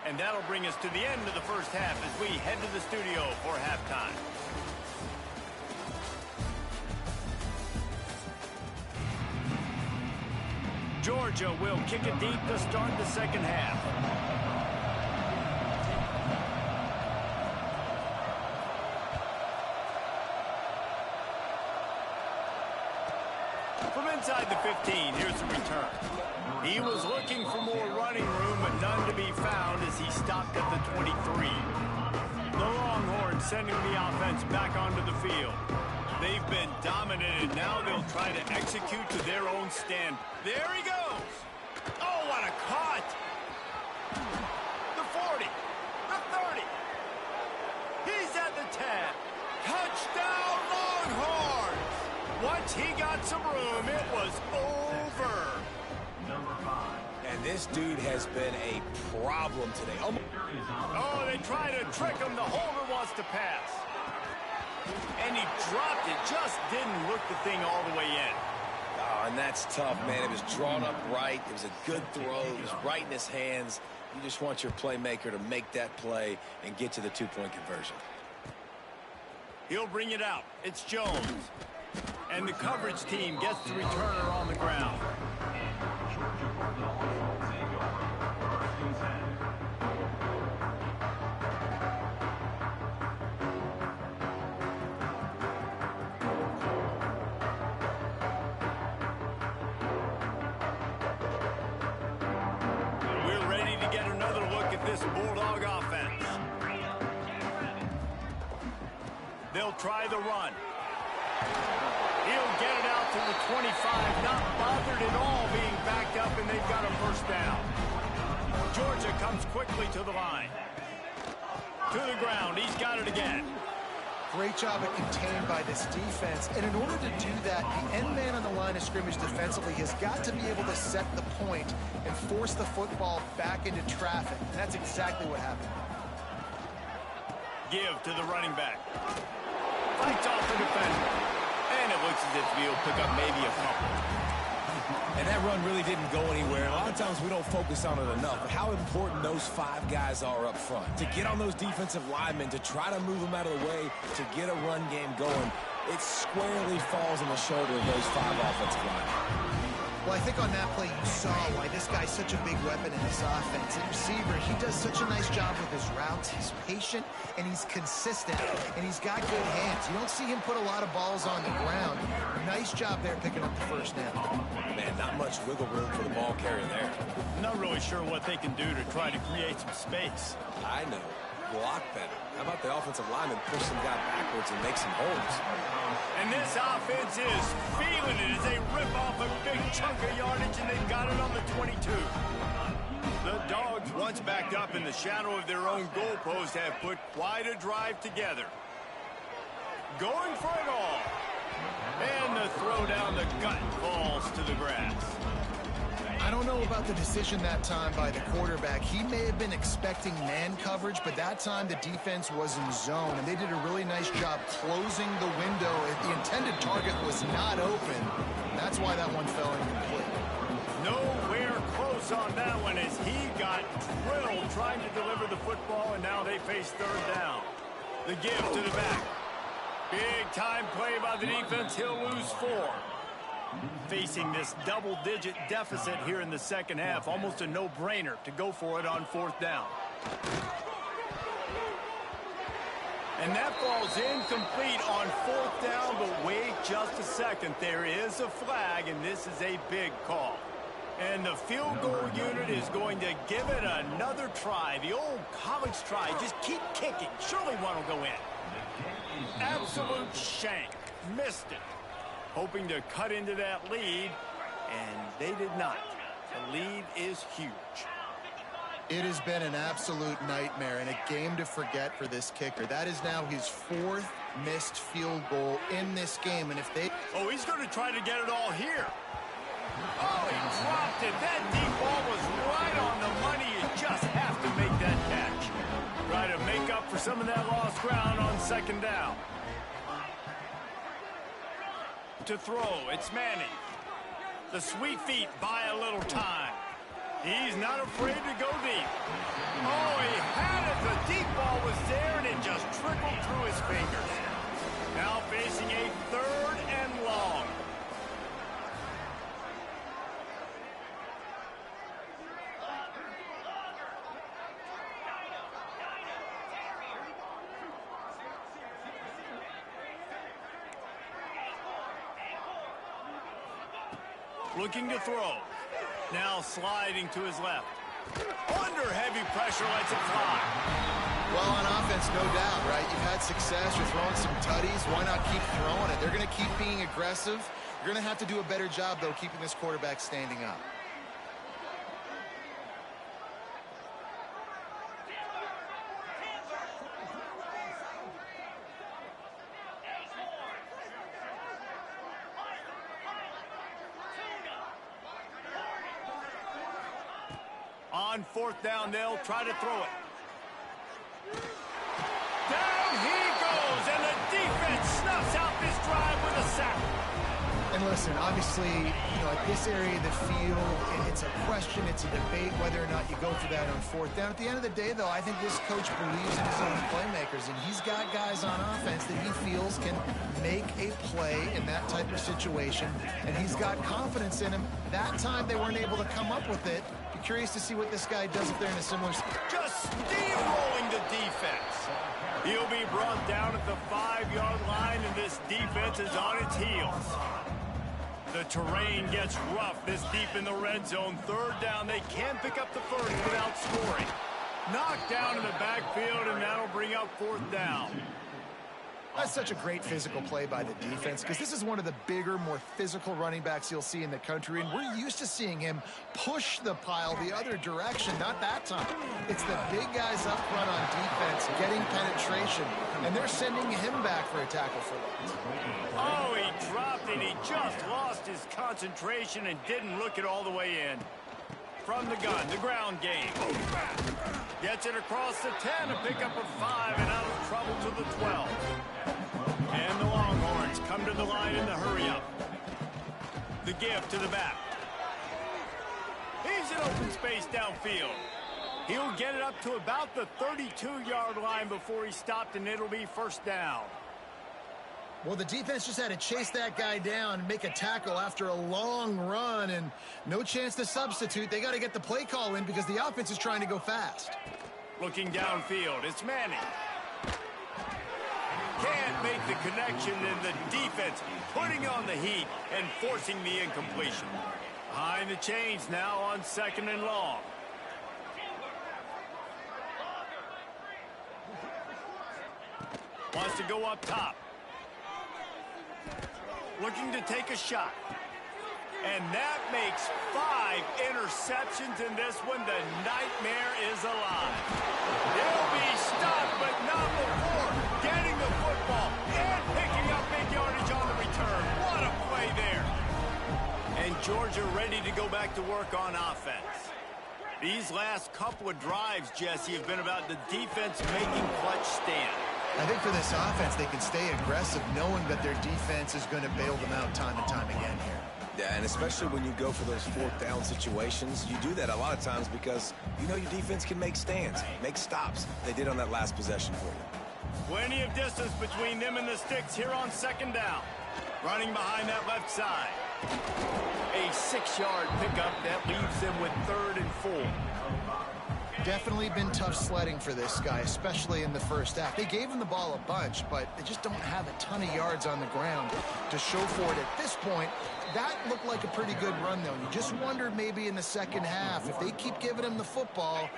And that'll bring us to the end of the first half as we head to the studio for halftime. Georgia will kick it deep to start the second half. From inside the 15, here's the return. He was looking for more running room, but none to be found as he stopped at the 23. The Longhorns sending the offense back onto the field. They've been dominated. Now they'll try to execute to their own stand. There he goes. Oh, what a cut. The 40. The 30. He's at the 10. Touchdown, Longhorns. Once he got some room, it was over. And this dude has been a problem today. Oh, they try to trick him. The holder wants to pass. And he dropped it. Just didn't look the thing all the way in. Oh, and that's tough, man. It was drawn up right. It was a good throw. It was right in his hands. You just want your playmaker to make that play and get to the two-point conversion. He'll bring it out. It's Jones. And the coverage team gets the returner on the ground. We're ready to get another look at this Bulldog offense. They'll try the run. He'll get it out to the 25, not bothered at all being backed up, and they've got a first down. Georgia comes quickly to the line. To the ground, he's got it again. Great job at contained by this defense, and in order to do that, the end man on the line of scrimmage defensively has got to be able to set the point and force the football back into traffic, and that's exactly what happened. Give to the running back. Fights off the defender. And it looks as if he'll pick up maybe a couple. And that run really didn't go anywhere. And a lot of times we don't focus on it enough, but how important those 5 guys are up front. To get on those defensive linemen, to try to move them out of the way, to get a run game going, it squarely falls on the shoulder of those 5 offensive linemen. Well, I think on that play you saw why this guy's such a big weapon in this offense. At receiver, he does such a nice job with his routes. He's patient, and he's consistent, and he's got good hands. You don't see him put a lot of balls on the ground. Nice job there picking up the first down. Man, not much wiggle room for the ball carrier there. Not really sure what they can do to try to create some space. I know. Block better. How about the offensive lineman push some guy backwards and make some holes? And this offense is feeling it as they rip off a big chunk of yardage, and they've got it on the 22. The Dogs, once backed up in the shadow of their own goalpost, have put quite a drive together. Going for it all. And the throw down the gut falls to the grass. I don't know about the decision that time by the quarterback. He may have been expecting man coverage, but that time the defense was in zone, and they did a really nice job closing the window. The intended target was not open. That's why that one fell incomplete. Nowhere close on that one as he got drilled trying to deliver the football, and now they face third down. The give to the back. Big time play by the defense. He'll lose 4. Facing this double-digit deficit here in the second half, almost a no-brainer to go for it on 4th down. And that falls incomplete on 4th down, but wait just a second. There is a flag, and this is a big call. And the field goal unit is going to give it another try. The old college try. Just keep kicking. Surely one will go in. Absolute shank. Missed it. Hoping to cut into that lead, and they did not. The lead is huge. It has been an absolute nightmare and a game to forget for this kicker. That is now his 4th missed field goal in this game, and if they... Oh, he's going to try to get it all here. Oh, he dropped it. That deep ball was right on the money. You just have to make that catch. Try to make up for some of that lost ground on 2nd down. To throw, it's Manning. The sweet feet buy a little time. He's not afraid to go deep. Oh, he had it. The deep ball was there, and it just trickled through his fingers. Now facing a 3rd and long. Looking to throw. Now sliding to his left. Under heavy pressure, lets it fly. Well, on offense, no doubt, right? You've had success. You're throwing some tutties. Why not keep throwing it? They're going to keep being aggressive. You're going to have to do a better job, though, keeping this quarterback standing up. On 4th down, they'll try to throw it. Down he goes, and the defense snuffs out this drive with a sack. And listen, obviously, at this area of the field, it's a question, it's a debate whether or not you go for that on 4th down. At the end of the day, though, I think this coach believes in his own playmakers, and he's got guys on offense that he feels can make a play in that type of situation, and he's got confidence in him. That time they weren't able to come up with it. Be curious to see what this guy does if they're in a similar... Just steamrolling the defense. He'll be brought down at the 5-yard line, and this defense is on its heels. The terrain gets rough this deep in the red zone. 3rd down, they can pick up the first without scoring. Knocked down in the backfield, and that'll bring up 4th down. That's such a great physical play by the defense because this is one of the bigger, more physical running backs you'll see in the country, and we're used to seeing him push the pile the other direction, not that time. It's the big guys up front on defense getting penetration, and they're sending him back for a tackle for loss. Oh, he dropped it. He just lost his concentration and didn't look it all the way in. From the gun, the ground game. Gets it across the 10 to pick up a 5 and out of trouble to the 12. And the Longhorns come to the line in the hurry-up. The give to the back. He's in open space downfield. He'll get it up to about the 32-yard line before he stopped, and it'll be first down. Well, the defense just had to chase that guy down and make a tackle after a long run, and no chance to substitute. They got to get the play call in because the offense is trying to go fast. Looking downfield, it's Manning. Can't make the connection, and the defense putting on the heat and forcing the incompletion. Behind the chains now on 2nd and long. Wants to go up top. Looking to take a shot. And that makes 5 interceptions in this one. The nightmare is alive. They'll be stopped, but not before getting the football and picking up big yardage on the return. What a play there. And Georgia ready to go back to work on offense. These last couple of drives, Jesse, have been about the defense making clutch stand. I think for this offense, they can stay aggressive knowing that their defense is going to bail them out time and time again here. Yeah, and especially when you go for those 4th down situations, you do that a lot of times because you know your defense can make stands, make stops. They did on that last possession for you. Plenty of distance between them and the sticks here on 2nd down. Running behind that left side. A 6-yard pickup that leaves them with 3rd and 4. Definitely been tough sledding for this guy, especially in the first half. They gave him the ball a bunch, but they just don't have a ton of yards on the ground to show for it at this point. That looked like a pretty good run, though. You just wondered maybe in the second half, if they keep giving him the football,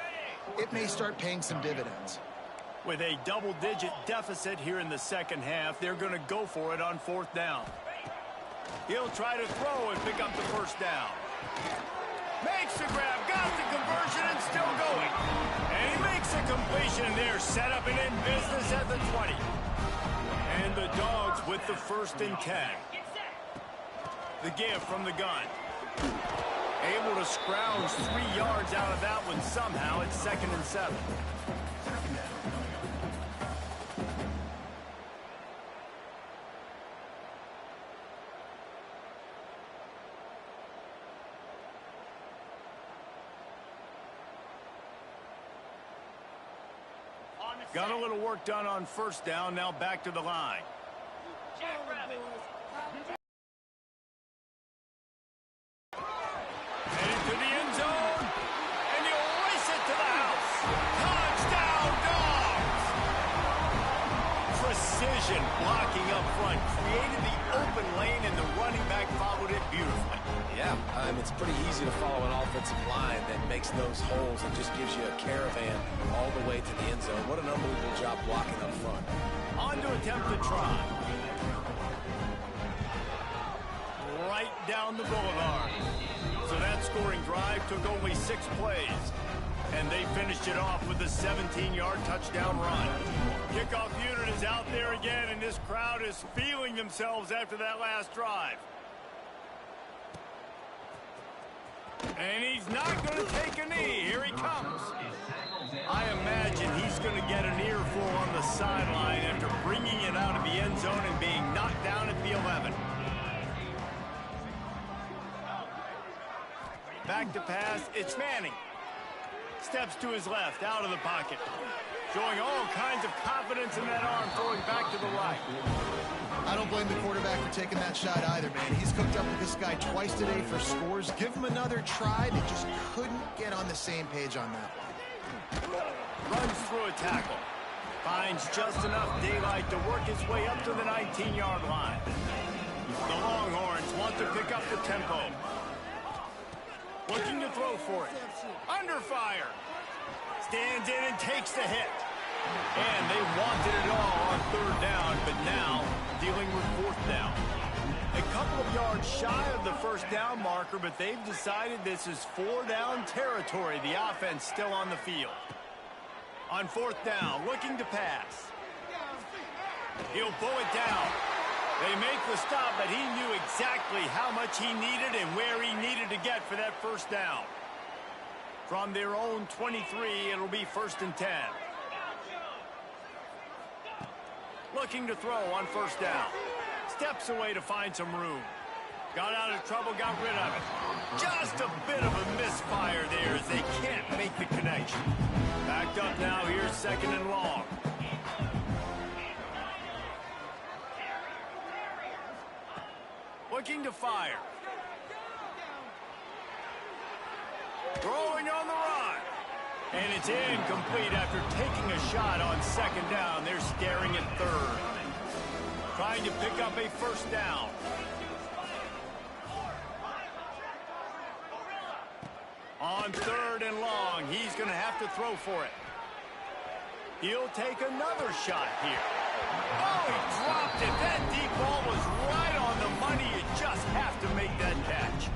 it may start paying some dividends. With a double-digit deficit here in the second half, they're going to go for it on 4th down. He'll try to throw and pick up the first down. Makes the grab, got the conversion, and still going. And he makes a completion there, set up and in business at the 20. And the Dogs with the 1st and 10. The give from the gun. Able to scrounge 3 yards out of that one somehow. It's 2nd and 7. Got a little work done on 1st down, now back to the line. Headed to the end zone, and he'll race it to the house. Touchdown, Dogs! Precision blocking up front, created the open lane, and the running back followed it beautifully. Yeah, it's pretty easy to follow an offensive line that makes those holes and just gives you a caravan all the way to the end zone. What an unbelievable job blocking up front. On to attempt the try. Right down the boulevard. So that scoring drive took only 6 plays. And they finished it off with a 17-yard touchdown run. Kickoff unit is out there again, and this crowd is feeling themselves after that last drive. And he's not going to take a knee. Here he comes. I imagine he's going to get an earful on the sideline after bringing it out of the end zone and being knocked down at the 11. Back to pass, it's Manning. Steps to his left, out of the pocket. Showing all kinds of confidence in that arm, throwing back to the right. I don't blame the quarterback for taking that shot either, man. He's cooked up with this guy twice today for scores. Give him another try. They just couldn't get on the same page on that one. Runs through a tackle. Finds just enough daylight to work his way up to the 19-yard line. The Longhorns want to pick up the tempo. Looking to throw for it. Under fire. Stands in and takes the hit. And they wanted it all on 3rd down, but now dealing with 4th down. A couple of yards shy of the 1st down marker, but they've decided this is 4-down territory. The offense still on the field. On 4th down, looking to pass. He'll pull it down. They make the stop, but he knew exactly how much he needed and where he needed to get for that 1st down. From their own 23, it'll be 1st and 10. Looking to throw on 1st down. Steps away to find some room. Got out of trouble, got rid of it. Just a bit of a misfire there as they can't make the connection. Backed up now, here's 2nd and long. Looking to fire. Throwing on the run. And it's incomplete after taking a shot on 2nd down. They're staring at 3rd. Trying to pick up a 1st down. On 3rd and long, he's going to have to throw for it. He'll take another shot here. Oh, he dropped it. That deep ball was right on the money. You just have to make that catch.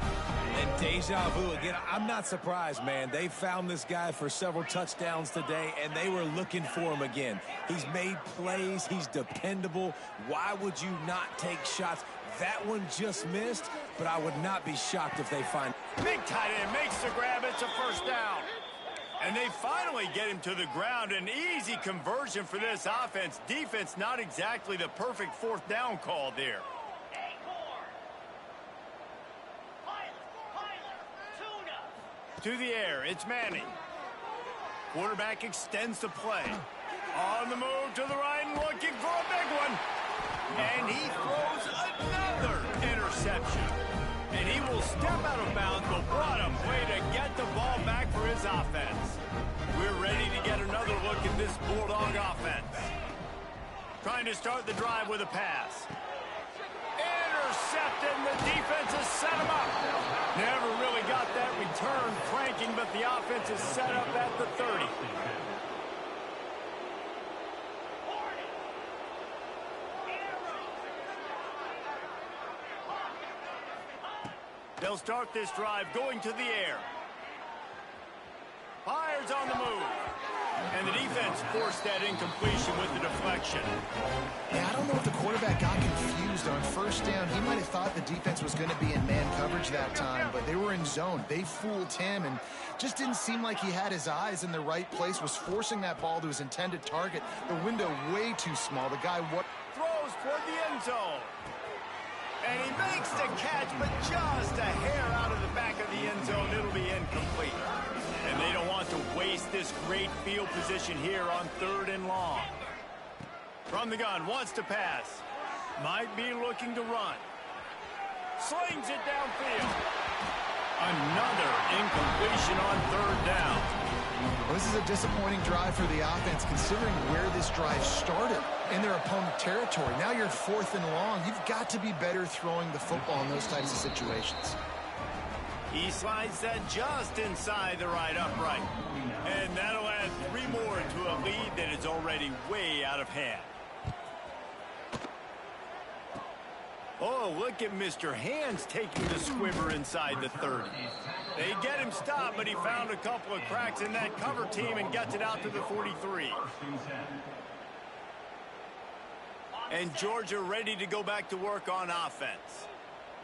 And deja vu again. I'm not surprised, man. They found this guy for several touchdowns today, and they were looking for him again. He's made plays. He's dependable. Why would you not take shots? That one just missed, but I would not be shocked if they find. Big tight end makes the grab. It's a 1st down. And they finally get him to the ground. An easy conversion for this offense. Defense not exactly the perfect 4th down call there. To the air, it's Manning. Quarterback extends the play. On the move to the right and looking for a big one. And he throws another interception. And he will step out of bounds, but what a way to get the ball back for his offense. We're ready to get another look at this Bulldog offense. Trying to start the drive with a pass. Intercepted, and the defense has set him up. Never really got that return flanking, but the offense is set up at the 30. They'll start this drive going to the air. Fires on the move. And the defense forced that incompletion with the deflection. Yeah, I don't know if the quarterback got confused on 1st down. He might have thought the defense was going to be in man coverage that time, but they were in zone. They fooled him and just didn't seem like he had his eyes in the right place, was forcing that ball to his intended target. The window way too small. The guy throws toward the end zone. And he makes the catch, but just a hair out of the back of the end zone. It'll be incomplete. And they don't want to waste this great field position here on 3rd and long. From the gun, wants to pass. Might be looking to run. Slings it downfield. Another incompletion on 3rd down. Well, this is a disappointing drive for the offense, considering where this drive started in their opponent territory. Now you're 4th and long. You've got to be better throwing the football in those types of situations. He slides that just inside the right upright. And that'll add 3 more to a lead that is already way out of hand. Oh, look at Mr. Hands taking the squiver inside the 30. They get him stopped, but he found a couple of cracks in that cover team and gets it out to the 43. And Georgia ready to go back to work on offense.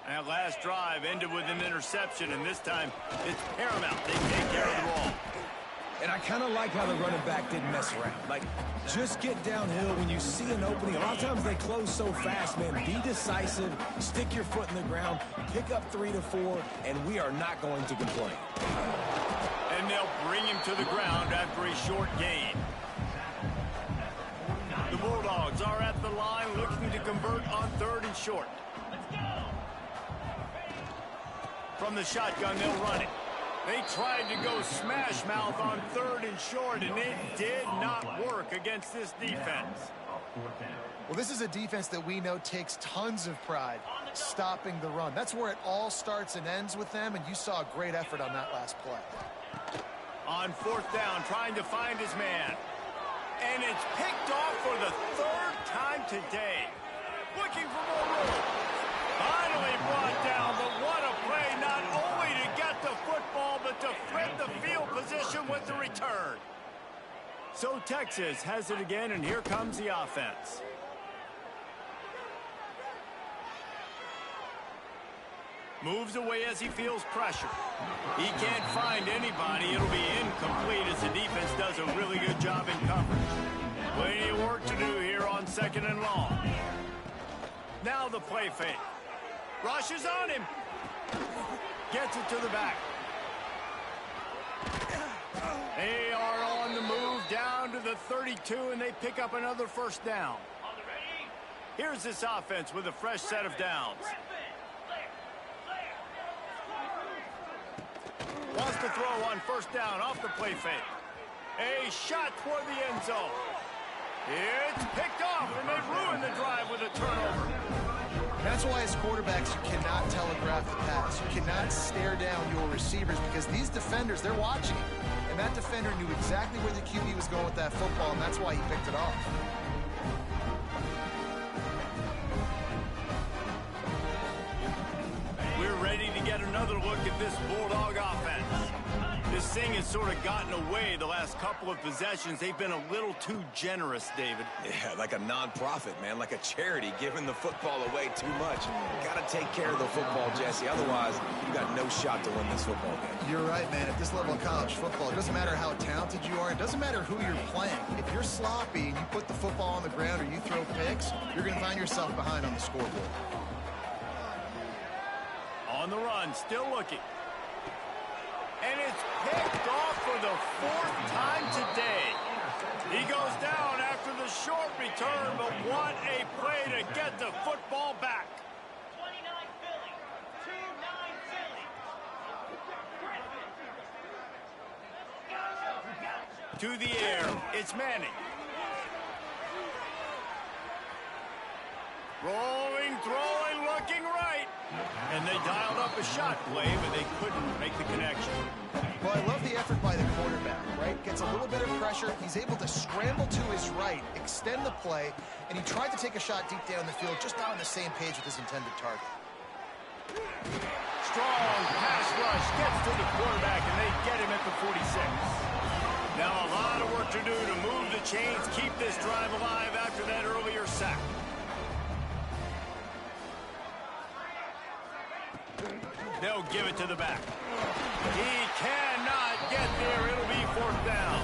That last drive ended with an interception, and this time it's paramount. They take care of the ball. And I kind of like how the running back didn't mess around. Like, just get downhill when you see an opening. A lot of times they close so fast, man. Be decisive, stick your foot in the ground, pick up 3 to 4, and we are not going to complain. And they'll bring him to the ground after a short gain. The Bulldogs are at the line looking to convert on 3rd and short. From the shotgun, they'll run it. They tried to go smash mouth on 3rd and short, and it did not work against this defense. Well, this is a defense that we know takes tons of pride stopping the run. That's where it all starts and ends with them, and you saw a great effort on that last play. On 4th down, trying to find his man. And it's picked off for the 3rd time today. Looking for more room. Finally brought down, but what a play, not only to get the football, but to thread the field position with the return. So Texas has it again, and here comes the offense. Moves away as he feels pressure. He can't find anybody. It'll be incomplete as the defense does a really good job in coverage. Plenty of work to do here on 2nd and long. Now the play fake. Rushes on him. Gets it to the back. They are on the move down to the 32, and they pick up another first down. Here's this offense with a fresh set of downs. Wants to throw on first down off the play fake. A shot toward the end zone. It's picked off, and they've ruined the drive with a turnover. That's why as quarterbacks you cannot telegraph the pass. You cannot stare down your receivers because these defenders, they're watching. And that defender knew exactly where the QB was going with that football, and that's why he picked it off. We're ready to get another look at this Bulldog offense. This thing has sort of gotten away the last couple of possessions. They've been a little too generous, David. Yeah, like a non-profit, man, like a charity, giving the football away too much. Got to take care of the football, Jesse. Otherwise, you got no shot to win this football game. You're right, man. At this level of college football, it doesn't matter how talented you are. It doesn't matter who you're playing. If you're sloppy and you put the football on the ground or you throw picks, you're going to find yourself behind on the scoreboard. On the run, still looking. And it's picked off for the 4th time today. He goes down after the short return, but what a play to get the football back. 29 Philly, 2-9 Philly. To the air, it's Manning. Rolling, throwing, looking right. And they dialed up a shot play, but they couldn't make the connection. Well, I love the effort by the quarterback, right? Gets a little bit of pressure. He's able to scramble to his right, extend the play, and he tried to take a shot deep down the field, just not on the same page with his intended target. Strong pass rush gets to the quarterback, and they get him at the 46. Now a lot of work to do to move the chains, keep this drive alive after that earlier sack. They'll give it to the back. He cannot get there. It'll be 4th down.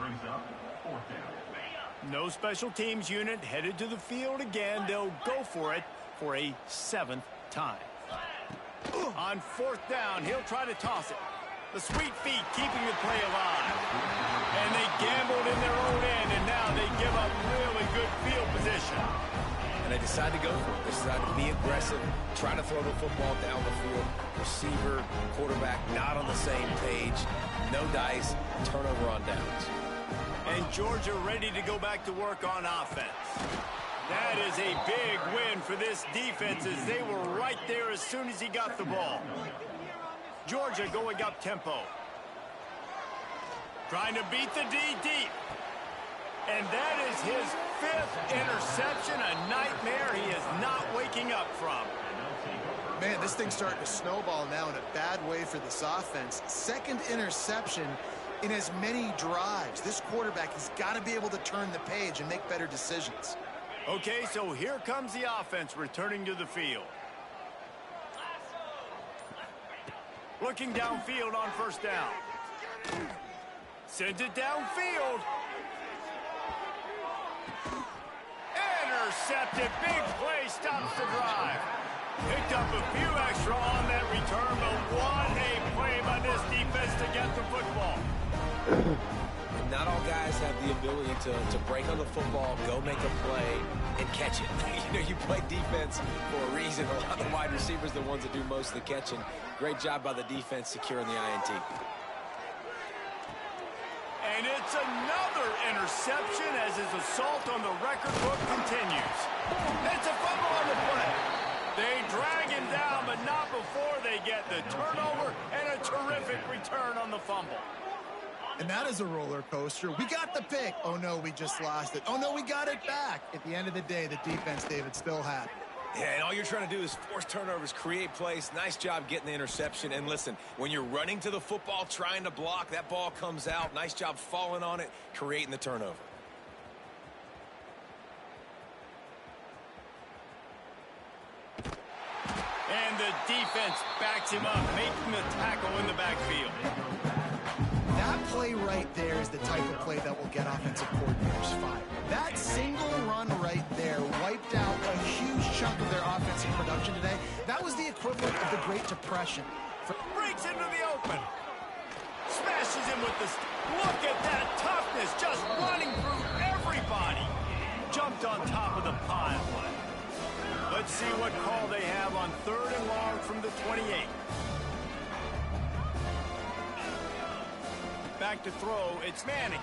Brings up 4th down. No special teams unit headed to the field again. They'll go for it for a 7th time. On 4th down, he'll try to toss it. The sweet feet keeping the play alive. And they gambled in their own end, and now they give up really good field position. And they decide to go for it. They decide to be aggressive, try to throw the football down the field. Receiver, quarterback, not on the same page. No dice, turnover on downs. And Georgia ready to go back to work on offense. That is a big win for this defense as they were right there as soon as he got the ball. Georgia going up tempo. Trying to beat the D deep. And that is his 5th interception, a nightmare he is not waking up from. Man, this thing's starting to snowball now in a bad way for this offense. 2nd interception in as many drives. This quarterback has got to be able to turn the page and make better decisions. Okay, so here comes the offense returning to the field. Looking downfield on 1st down. Sends it downfield. Intercepted. Big play stops the drive. Picked up a few extra on that return, but what a play by this defense to get the football. And not all guys have the ability to break on the football, go make a play, and catch it. You know, you play defense for a reason. A lot of the wide receivers are the ones that do most of the catching. Great job by the defense securing the INT. And it's another interception as his assault on the record book continues. It's a fumble on the play. They drag him down, but not before they get the turnover and a terrific return on the fumble. And that is a roller coaster. We got the pick. Oh, no, we just lost it. Oh, no, we got it back. At the end of the day, the defense, David, still had it. Yeah, and all you're trying to do is force turnovers, create plays. Nice job getting the interception. And listen, when you're running to the football, trying to block, that ball comes out. Nice job falling on it, creating the turnover. And the defense backs him up, making the tackle in the backfield. That play right there is the type of play that will get offensive coordinators fired. That single run right there wiped out a huge chunk of their offensive production today. That was the equivalent of the Great Depression. Breaks into the open. Smashes him with the... Look at that toughness, just running through everybody. Jumped on top of the pile. Let's see what call they have on 3rd and long from the 28. Back to throw, it's Manning.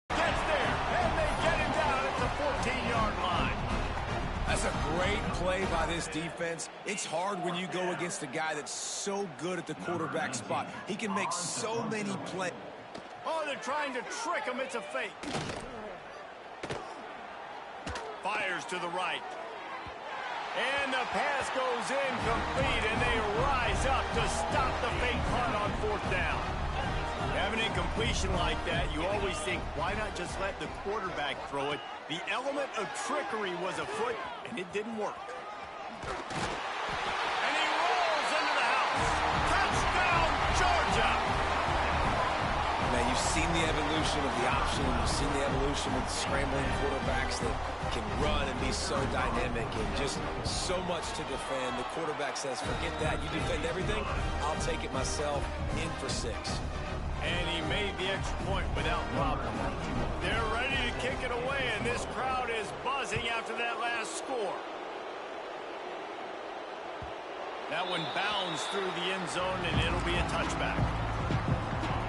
Gets there, and they get him down at the 14-yard line. That's a great play by this defense. It's hard when you go against a guy that's so good at the quarterback spot. He can make so many plays. Oh, they're trying to trick him. It's a fake. Fires to the right. And the pass goes incomplete, and they rise up to stop the fake punt on 4th down. Have an incompletion like that, you always think, why not just let the quarterback throw it? The element of trickery was afoot, and it didn't work. And he rolls into the house. Touchdown, Georgia! Man, you've seen the evolution of the option. You've seen the evolution of the scrambling quarterbacks that can run and be so dynamic and just so much to defend. The quarterback says, forget that. You defend everything, I'll take it myself. In for 6. And he made the extra point without problem. They're ready to kick it away, and this crowd is buzzing after that last score. That one bounds through the end zone, and it'll be a touchback.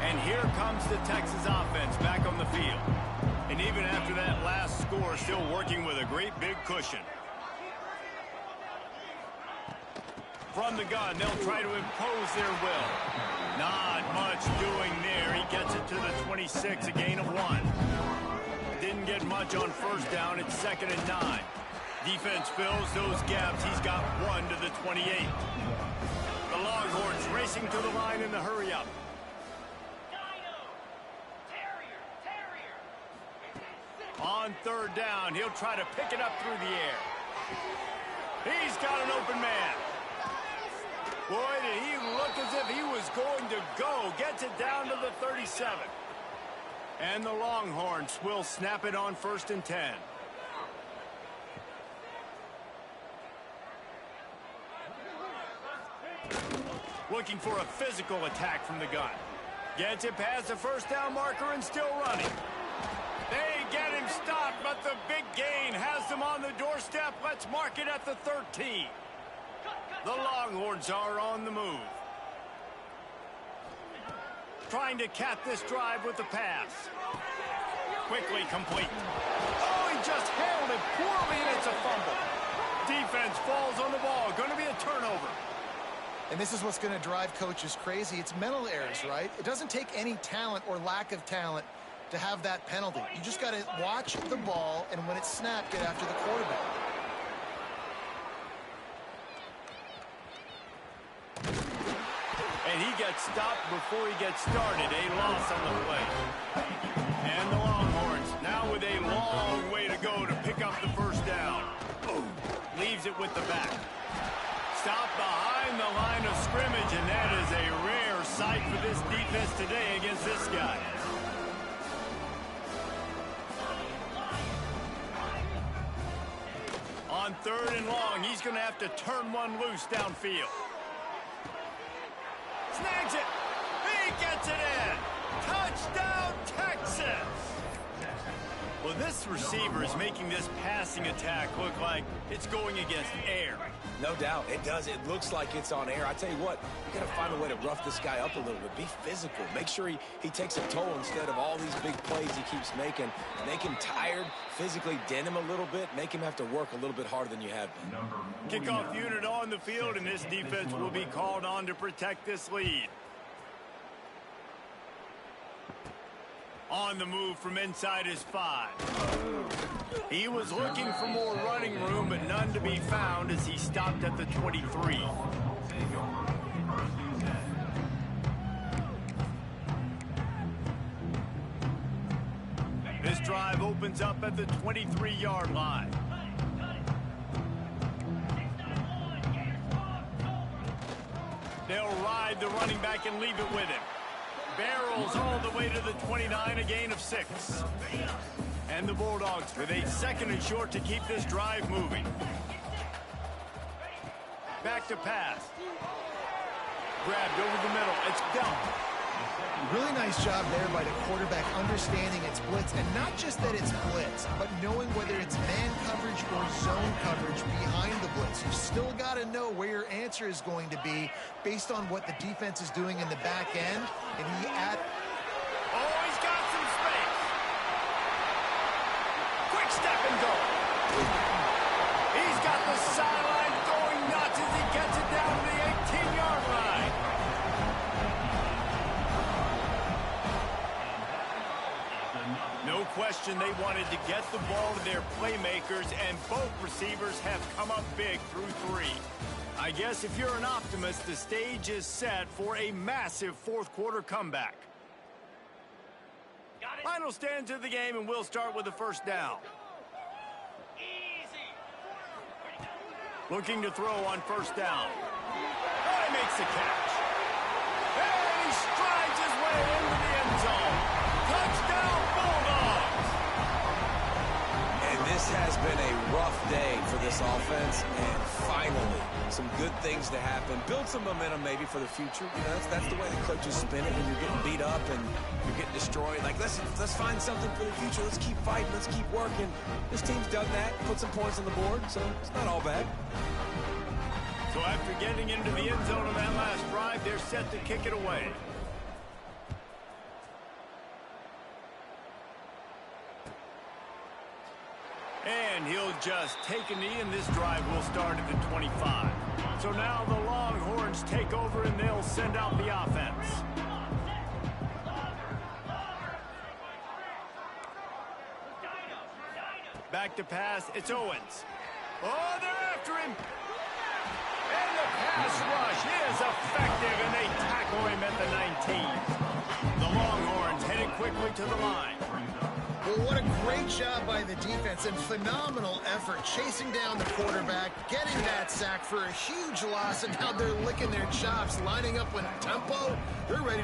And here comes the Texas offense back on the field. And even after that last score, still working with a great big cushion. From the gun, they'll try to impose their will. Not much doing there. He gets it to the 26, a gain of 1. Didn't get much on 1st down. It's 2nd and 9. Defense fills those gaps. He's got 1 to the 28. The Longhorns racing to the line in the hurry-up. On 3rd down, he'll try to pick it up through the air. He's got an open man. Boy, did he look as if he was going to go. Gets it down to the 37. And the Longhorns will snap it on 1st and 10. Looking for a physical attack from the gun. Gets it past the 1st down marker and still running. They get him stopped, but the big gain has them on the doorstep. Let's mark it at the 13. The Longhorns are on the move. Trying to cap this drive with the pass. Quickly complete. Oh, he just handled it poorly, and it's a fumble. Defense falls on the ball. Going to be a turnover. And this is what's going to drive coaches crazy. It's mental errors, right? It doesn't take any talent or lack of talent to have that penalty. You just got to watch the ball, and when it's snapped, get after the quarterback. And he gets stopped before he gets started. A loss on the play. And the Longhorns now with a long way to go to pick up the 1st down. Leaves it with the back. Stopped behind the line of scrimmage, and that is a rare sight for this defense today against this guy. On 3rd and long, he's going to have to turn one loose downfield. Snags it. He gets it in. Touchdown, Texas. Well, this receiver is making this passing attack look like it's going against air. No doubt. It does. It looks like it's on air. I tell you what, you got to find a way to rough this guy up a little bit. Be physical. Make sure he takes a toll instead of all these big plays he keeps making. Make him tired, physically dent him a little bit, make him have to work a little bit harder than you have been. Kickoff unit on the field, and this defense will be called on to protect this lead. On the move from inside his 5. He was looking for more running room, but none to be found as he stopped at the 23. This drive opens up at the 23-yard line. They'll ride the running back and leave it with him. Barrels all the way to the 29, a gain of 6. And the Bulldogs with a 2nd and short to keep this drive moving. Back to pass. Grabbed over the middle. It's dumped. Really nice job there by the quarterback understanding it's blitz, and not just that it's blitz, but knowing whether it's man coverage or zone coverage behind the blitz. You've still got to know where your answer is going to be based on what the defense is doing in the back end. And he's got some space. Quick step and go. He's got the sideline going nuts as he gets it down to the 18-yard line. No question they wanted to get the ball to their playmakers, and both receivers have come up big through 3. I guess if you're an optimist, the stage is set for a massive 4th quarter comeback. Final stands of the game, and we'll start with the 1st down. Looking to throw on 1st down. Oh, he makes the catch. And he strides his way into the end zone. Touchdown, Bulldogs! And this has been a rough day for this offense, and finally, some good things to happen. Build some momentum maybe for the future. You know, that's the way the coaches spin it when you're getting beat up and you're getting destroyed. Like, let's find something for the future. Let's keep fighting. Let's keep working. This team's done that, put some points on the board, so it's not all bad. So after getting into the end zone on that last drive, they're set to kick it away. And he'll just take a knee, and this drive will start at the 25. So now the Longhorns take over, and they'll send out the offense. Back to pass, it's Owens. Oh, they're after him. And the pass rush is effective, and they tackle him at the 19. The Longhorns headed quickly to the line. Well, what a great job by the defense and phenomenal effort chasing down the quarterback, getting that sack for a huge loss, and now they're licking their chops, lining up with tempo. They're ready.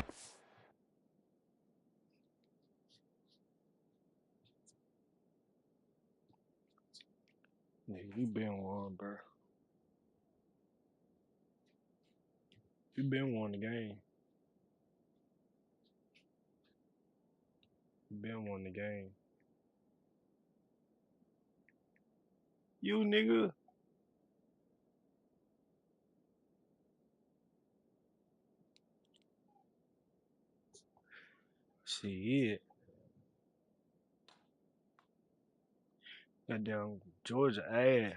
Yeah, you been one, bro. You been won the game. You been won the game. You nigga. Shit. Goddamn Georgia ass.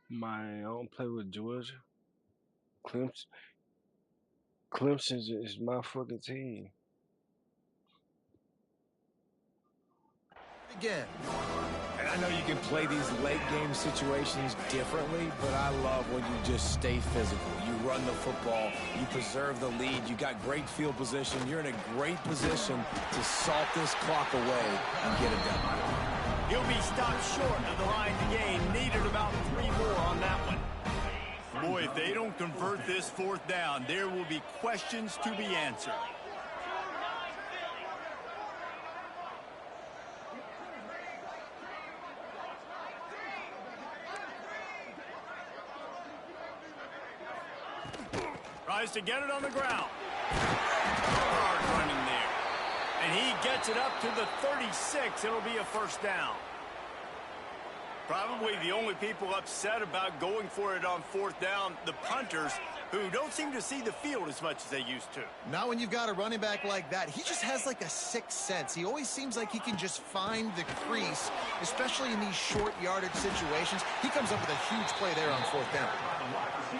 Man, I don't play with Georgia. Clemson is my fucking team. Again. And I know you can play these late game situations differently, but I love when you just stay physical. You run the football, you preserve the lead, you got great field position, you're in a great position to salt this clock away and get it done. He'll be stopped short of the line to gain. Needed about 3 more on that one. Boy, if they don't convert this 4th down, there will be questions to be answered. Tries to get it on the ground. Hard running there. And he gets it up to the 36. It'll be a 1st down. Probably the only people upset about going for it on 4th down, the punters, who don't seem to see the field as much as they used to. Not when you've got a running back like that. He just has like a sixth sense. He always seems like he can just find the crease, especially in these short yardage situations. He comes up with a huge play there on 4th down.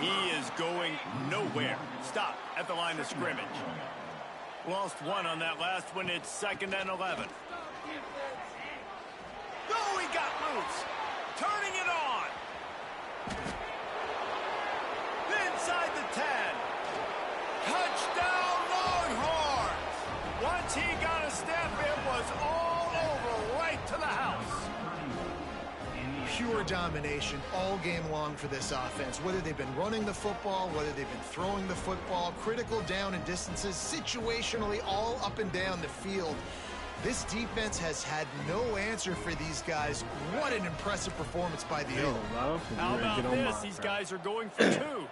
He is going nowhere. Stop at the line of scrimmage. Lost 1 on that last one. It's 2nd and 11. Oh, he got loose. Turning it on. Inside the 10. Touchdown, Longhorns. Once he got a step, it was all over right to the house. pure domination all game long for this offense. Whether they've been running the football, whether they've been throwing the football, critical down and distances, situationally all up and down the field. This defense has had no answer for these guys. What an impressive performance by the O. How about this? These guys are going for two.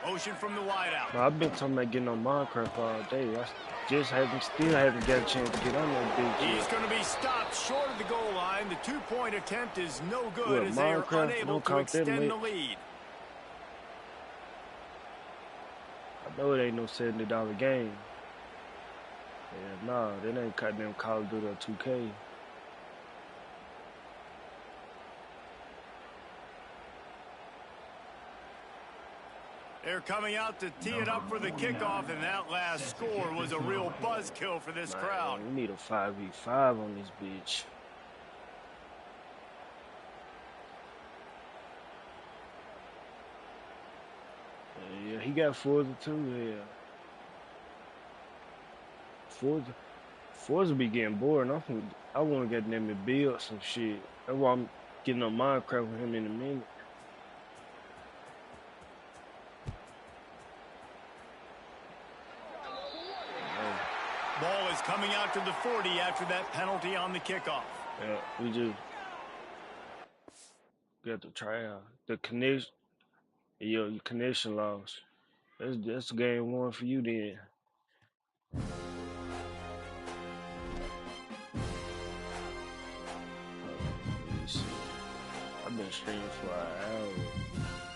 Motion from the wideout. I've been talking about getting on Minecraft all day. I still haven't got a chance to get on that bitch He's yet. going to be stopped short of the goal line. The two-point attempt is no good What, as they are Minecraft? unable Don't to count that, extend mate. the lead. I know it ain't no $70 game. Yeah, nah, that ain't goddamn Call of Duty or 2K. They're coming out to tee it up for the kickoff, and that last score was a real buzzkill for this crowd. We need a 5v5 on this bitch. Yeah, he got Forza too, yeah. Forza be getting bored. I want to get them to build some shit. That's why I'm getting on Minecraft with him in a minute. Ball is coming out to the 40 after that penalty on the kickoff. Yeah, we just got to try out the connection. Your connection loss. That's game one for you then. Let me see. I've been streaming for an hour.